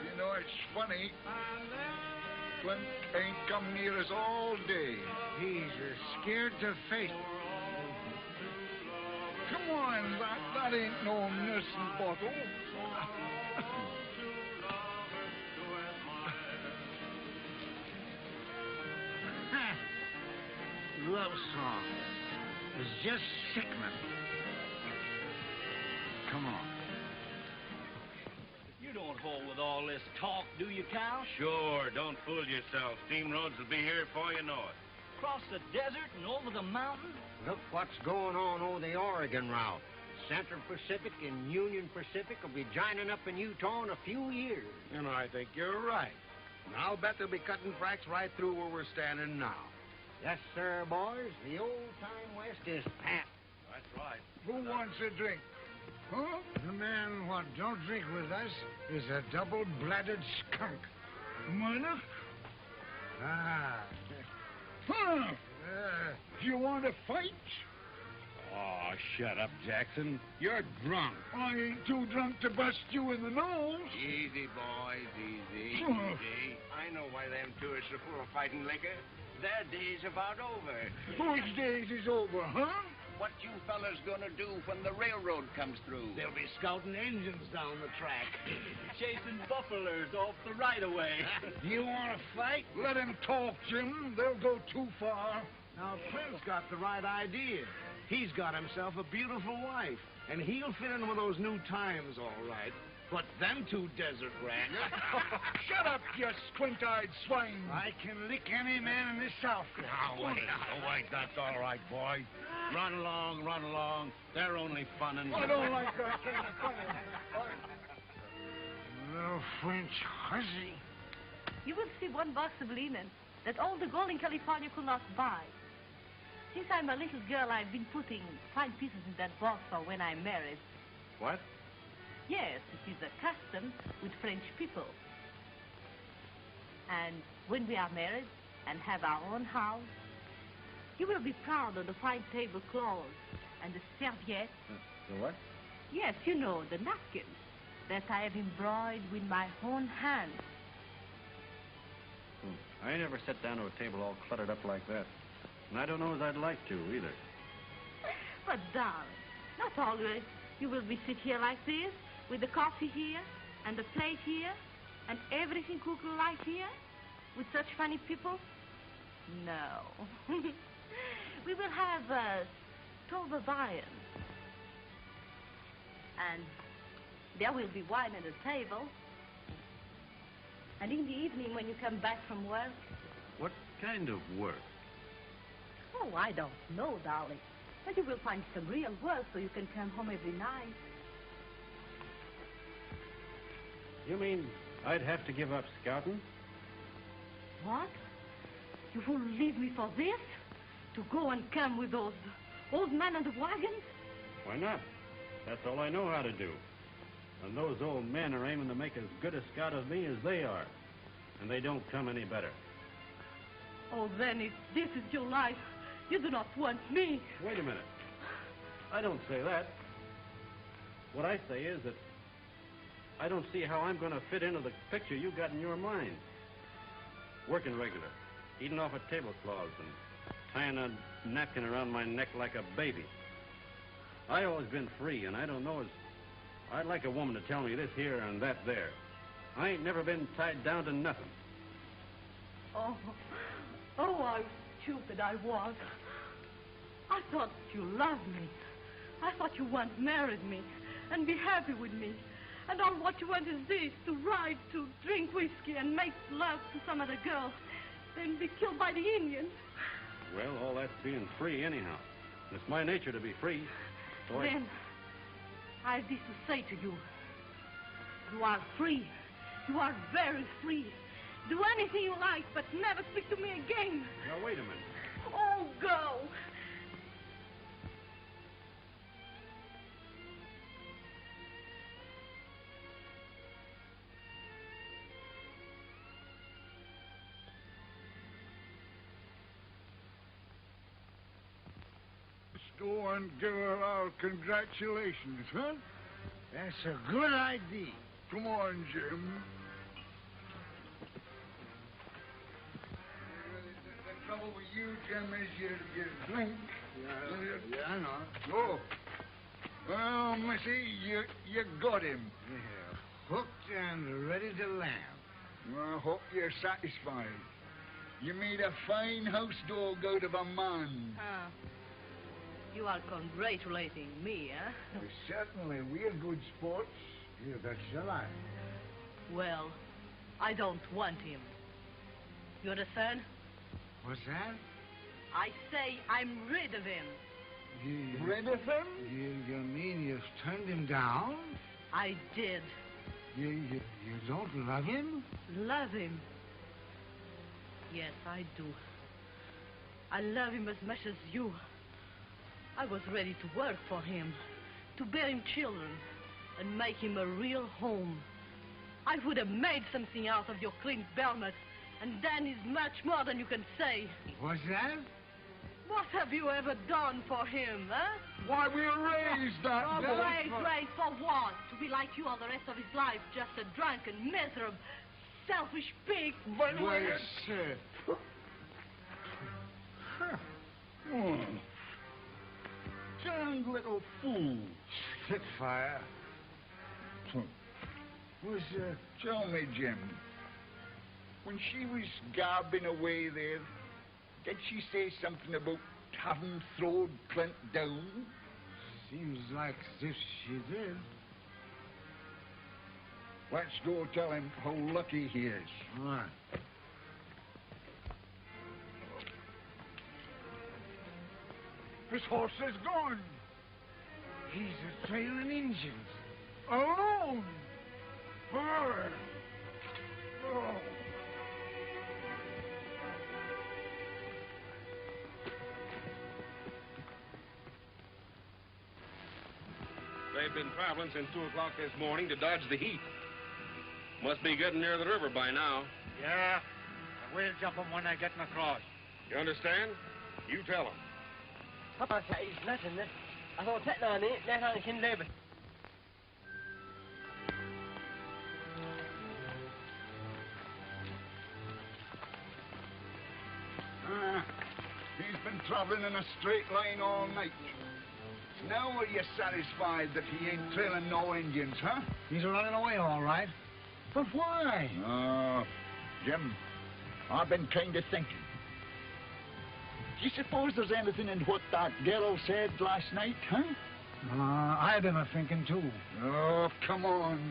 You know, it's funny. Clint ain't come near us all day. He's scared to face it. Come on, that ain't no nursing bottle. Love song. It's just sickening. Come on. You don't hold with all this talk, do you, Cal? Sure, don't fool yourself. Steam roads will be here before you know it. Across the desert and over the mountain? Look what's going on over the Oregon route. Central Pacific and Union Pacific will be joining up in Utah in a few years. And I think you're right. And I'll bet they'll be cutting fracks right through where we're standing now. Yes, sir, boys. The old-time West is pat. That's right. Who wants a drink? Huh? The man what don't drink with us is a double-blooded skunk. Miner? Ah. Huh? You want to fight? Oh, shut up, Jackson. You're drunk. I ain't too drunk to bust you in the nose. Easy, boys, easy, Huh. easy. I know why them tourists are full of fighting liquor. Their day's about over. Whose days is over, huh? what you fellas gonna do when the railroad comes through? They'll be scouting engines down the track. Chasing buffaloes off the right-of-way. You want to fight? Let him talk, Jim. They'll go too far. Now, Clint's got the right idea. He's got himself a beautiful wife, and he'll fit in with those new times all right. But them two desert rats... Shut up, you squint-eyed swine. I can lick any man in this South. Now, wait, that's all right, boy. Run along. They're only funning. I don't like that kind of fun. Little French hussy. You will see one box of linen that all the gold in California could not buy. Since I'm a little girl, I've been putting fine pieces in that box for when I'm married. What? Yes, it is a custom with French people. And when we are married and have our own house, you will be proud of the fine tablecloths and the serviettes. The what? Yes, you know, the napkins that I have embroidered with my own hands. I never sat down to a table all cluttered up like that. And I don't know as I'd like to, either. But, darling, not always. You will be sit here like this, with the coffee here, and the plate here, and everything cooked like here, with such funny people? No. We will have a stove of iron. And there will be wine at the table. And in the evening, when you come back from work... What kind of work? Oh, I don't know, darling. But you will find some real work so you can come home every night. You mean I'd have to give up scouting? What? You won't leave me for this? To go and come with those old men on the wagons? Why not? That's all I know how to do. And those old men are aiming to make as good a scout of me as they are. And they don't come any better. Oh, then if this is your life, you do not want me. Wait a minute. I don't say that. What I say is that I don't see how I'm going to fit into the picture you got in your mind. Working regular, eating off a tablecloth, and tying a napkin around my neck like a baby. I always been free, and I don't know as I'd like a woman to tell me this here and that there. I ain't never been tied down to nothing. Oh, how stupid I was. I thought you loved me. I thought you once married me and be happy with me. And all what you want is this, to ride, to drink whiskey and make love to some other girl, then be killed by the Indians. Well, all that's being free anyhow. It's my nature to be free. So Then, I have this to say to you. You are free. You are very free. Do anything you like, but never speak to me again. Now, wait a minute. Oh, go. Let's go and give her our congratulations, huh? That's a good idea. Come on, Jim. The trouble with you, Jim, is you drink. Yeah, I know. Oh. Well, Missy, you got him. Yeah, hooked and ready to land. Well, I hope you're satisfied. You made a fine house dog out of a man. You are congratulating me, eh? Certainly, we're good sports. Yeah, that's your life. Well, I don't want him. You understand? What's that? I say I'm rid of him. Rid of him? You mean you've turned him down? I did. You don't love him? Love him? Yes, I do. I love him as much as you. I was ready to work for him, to bear him children, and make him a real home. I would have made something out of your Clint Belmont, and Dan is much more than you can say. What's that? What have you ever done for him, huh? Why, we raised that Oh, boy. raised for what? To be like you all the rest of his life, just a drunken, miserable, selfish pig. But Wait, sir. little fool. Spitfire. Tell me, Jim, when she was garbing away there, did she say something about having thrown Clint down? Seems like as if she did. Let's go tell him how lucky he is. All right. His horse is gone. He's a trailing Injuns. Alone. Oh. They've been traveling since 2 o'clock this morning to dodge the heat. Must be getting near the river by now. Yeah, we'll jump them when they're getting across. You understand? You tell them. Papa says nothing. I thought that on it, that I can live. He's been traveling in a straight line all night. Now are you satisfied that he ain't trailing no Indians, huh? He's running away, all right. But why? Jim, I've been kind of thinking. Do you suppose there's anything in what that girl said last night, huh? I've been a-thinking, too. Oh, come on.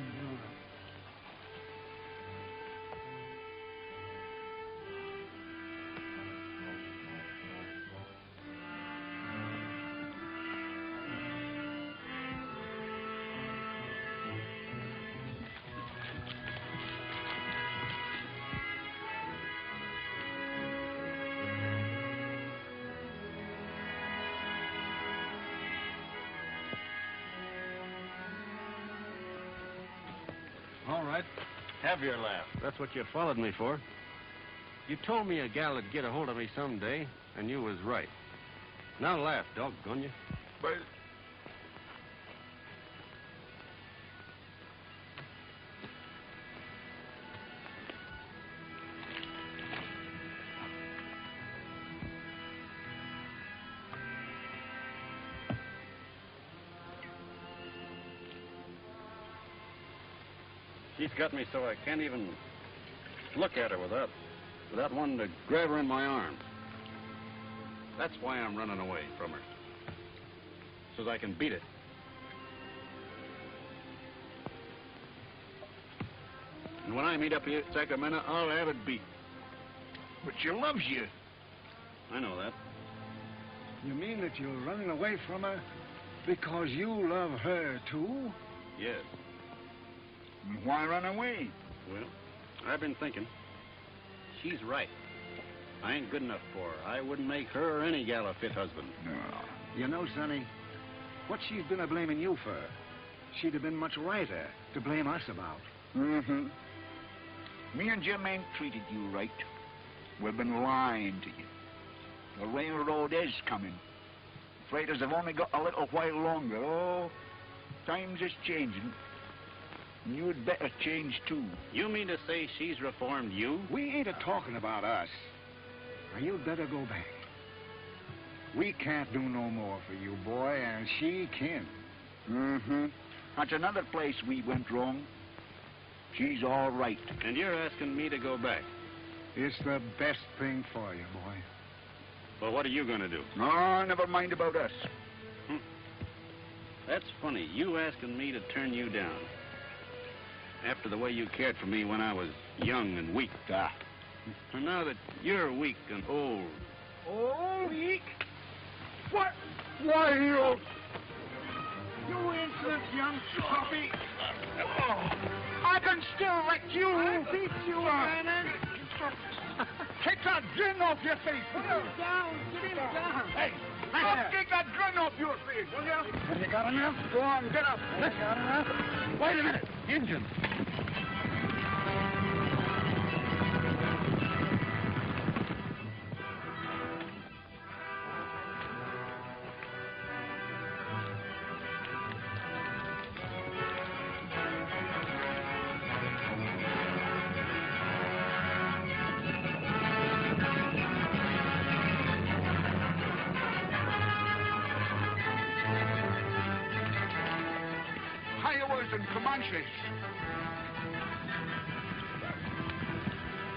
All right. Have your laugh. That's what you followed me for. You told me a gal would get a hold of me someday, and you was right. Now laugh, doggone you. But... She's got me so I can't even look at her without wanting to grab her in my arms. That's why I'm running away from her. So that I can beat it. And when I meet up here at Sacramento, I'll have it beat. But she loves you. I know that. You mean that you're running away from her because you love her, too? Yes. Why run away? Well, I've been thinking. She's right. I ain't good enough for her. I wouldn't make her or any gal a fit husband. No. You know, Sonny, what she's been a-blaming you for, she'd have been much righter to blame us about. Mm-hmm. Me and Jim ain't treated you right. We've been lying to you. The railroad is coming. Freighters have only got a little while longer. Oh, times is changing. You'd better change, too. You mean to say she's reformed you? We ain't a-talking about us. Now, you'd better go back. We can't do no more for you, boy, and she can. Mm-hmm. That's another place we went wrong. She's all right. And you're asking me to go back? It's the best thing for you, boy. Well, what are you going to do? No, never mind about us. That's funny. You asking me to turn you down. After the way you cared for me when I was young and weak. And now that you're weak and old. Oh, weak? What? Why, you insolent young puppy. Oh, I can still wreck you. I'll beat you, Vernon. Take that grin off your face. Put him down. Get him down. Hey, take that grin off your face, will you? Have you got enough? Go on, get up. Have you got enough? Wait a minute. Injun. and Comanches.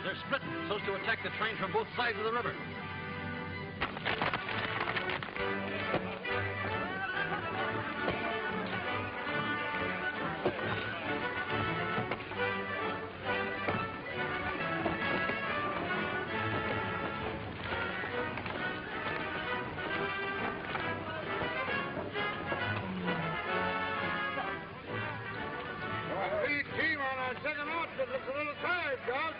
They're splitting so as to attack the train from both sides of the river. The team on our second outfit looks a little tired, Doc.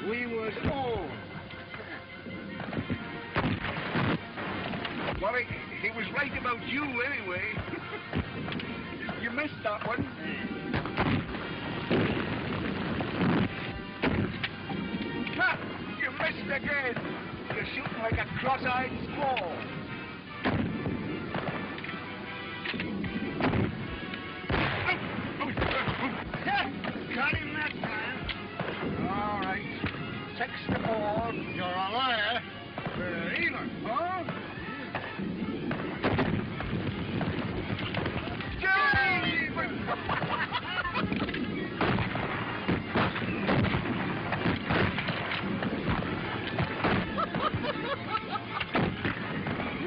We was old. Well, he was right about you anyway. You missed that one. Ha! You missed again. You're shooting like a cross-eyed squall. Got him that time. All right. 6-4. You're a liar. Even, huh?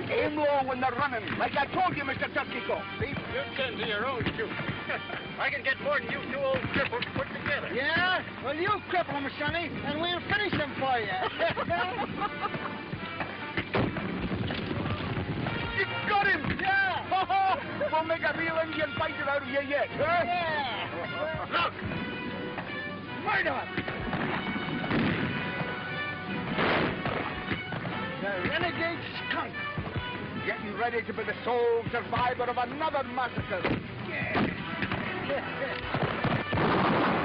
Aim low when they're running, like I told you, Mr. Turkey Cock. See? You tend to your own shoot. I can get more than you two old cripples put together. Yeah? Well, you cripple them, Sonny, and we'll finish them for you. You got him! Yeah! We'll make a real Indian fighter out of you yet, huh? Yeah! Look! Murder! The renegade skunk. Getting ready to be the sole survivor of another massacre.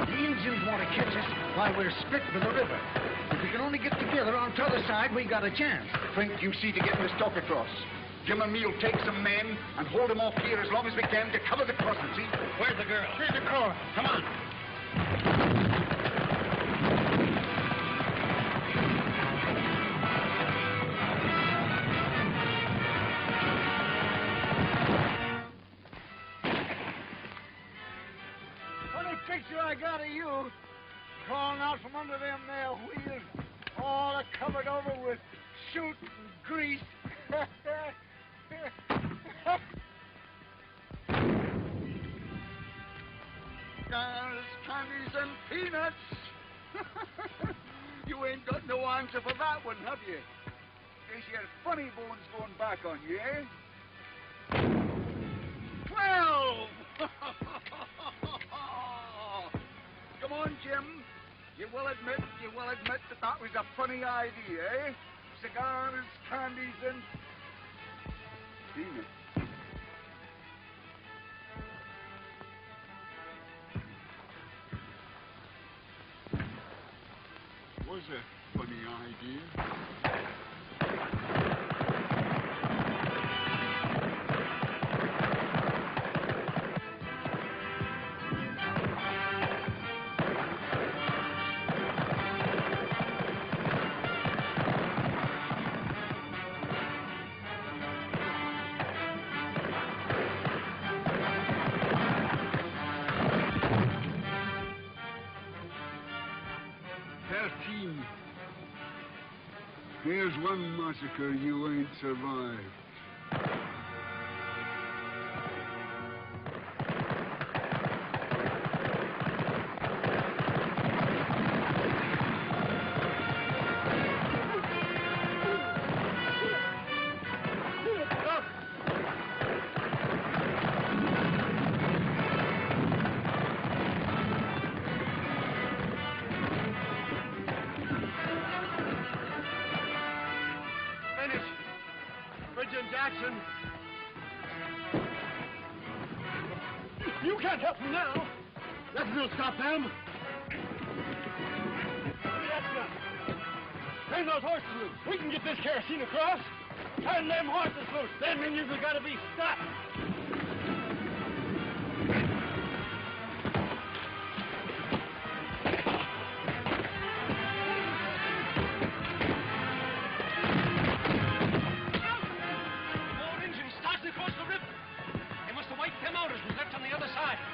The Indians want to catch us while we're split by the river. If we can only get together on the other side, we got a chance. Think you see to getting this talk across. Jim and me'll take some men and hold them off here as long as we can to cover the crossing, see? Where's the girl? Here's the car. Come on. Funny picture I got of you crawling out from under them there wheels, all covered over with soot and grease. There's candies and peanuts. You ain't got no answer for that one, have you? Is your funny bones going back on you, eh? 12! Come on, Jim. You will admit that that was a funny idea, eh? Cigars, candies, and... Tina. Was a funny idea. Here's one massacre you ain't survived. Jackson. You can't help me now. Nothing will stop them. Turn those horses loose. We can get this kerosene across. Turn them horses loose. Them Indians have got to be stopped.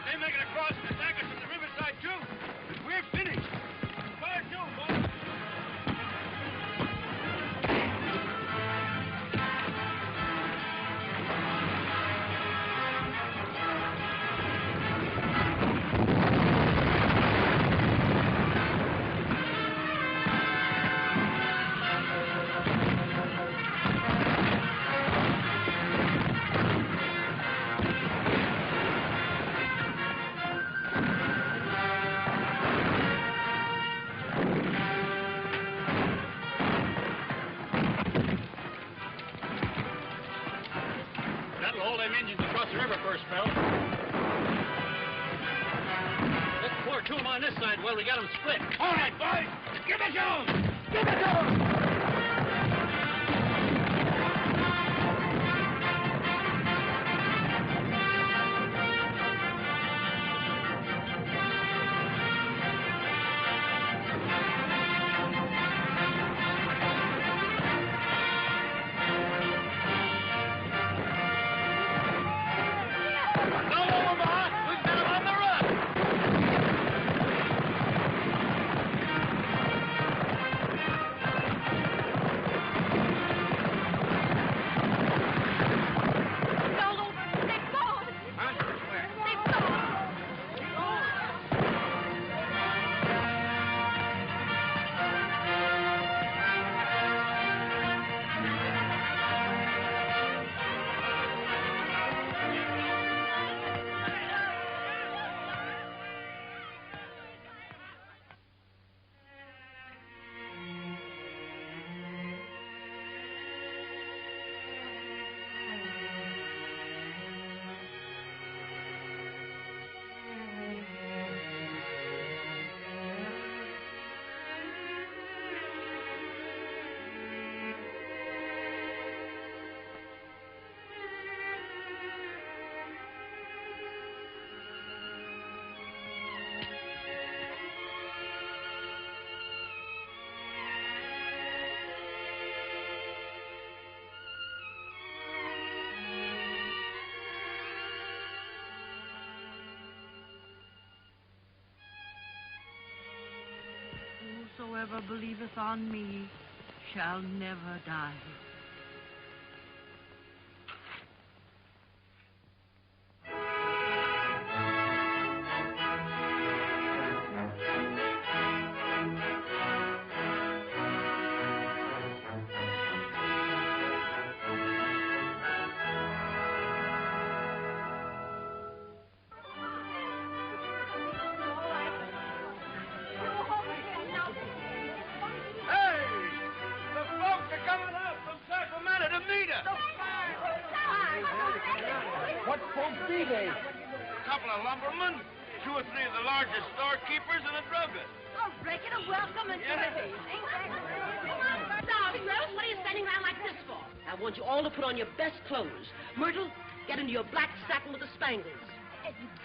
They make it across and attack us from the riverside, too. We're finished. Fire too, boys. Indians across the river for a spell. Let's pour two of them on this side while we got them split. All right, boys. Give it to them! Give it to them! Whosoever believeth on me shall never die. say? A couple of lumbermen, 2 or 3 of the largest storekeepers, and a druggist. Oh, regular welcome and everything. Now, girls, what are you standing around like this for? I want you all to put on your best clothes. Myrtle, get into your black satin with the spangles.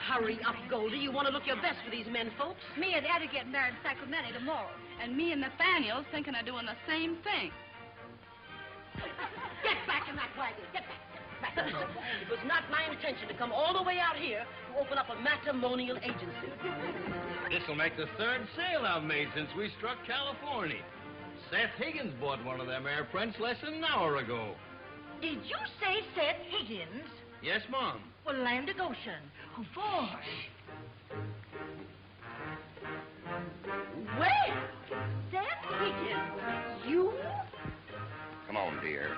Hurry up, Goldie. You want to look your best for these men, folks. Me and Eddie get married in Sacramento tomorrow. And me and Nathaniel's thinking of doing the same thing. Get back in that wagon. Get back. It was not my intention to come all the way out here to open up a matrimonial agency. This will make the 3rd sale I've made since we struck California. Seth Higgins bought one of them air prints less than an hour ago. Did you say Seth Higgins? Yes, Mom. Well, land of Goshen. Oh, boy. Well, Seth Higgins, you? Come on, dear.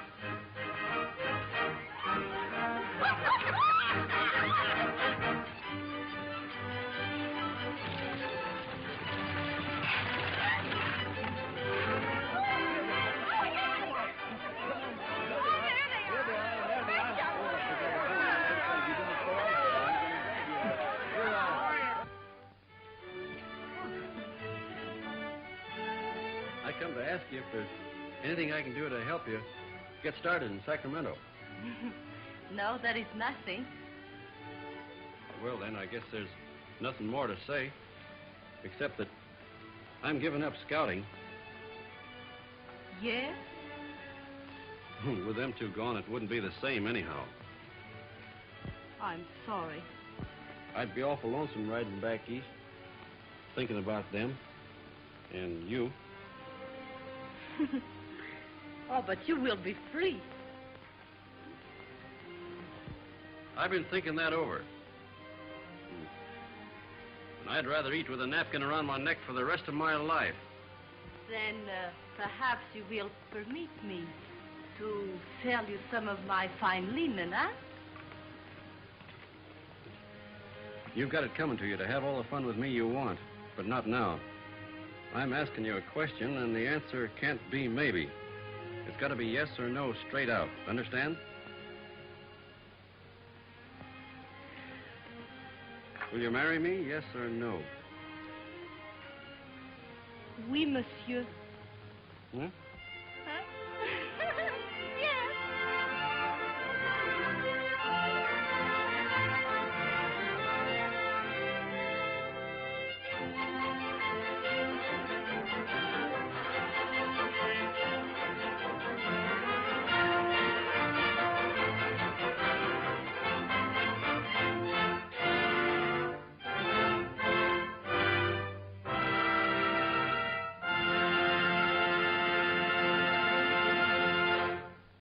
I come to ask you if there's anything I can do to help you get started in Sacramento. No, there is nothing. Well, then, I guess there's nothing more to say, except that I'm giving up scouting. Yes? With them 2 gone, it wouldn't be the same anyhow. I'm sorry. I'd be awful lonesome riding back east, thinking about them and you. Oh, but you will be free. I've been thinking that over. And I'd rather eat with a napkin around my neck for the rest of my life. Then perhaps you will permit me to sell you some of my fine linen, huh? You've got it coming to you to have all the fun with me you want, but not now. I'm asking you a question, and the answer can't be maybe. It's got to be yes or no straight out. Understand? Will you marry me, yes or no? Oui, monsieur. Huh?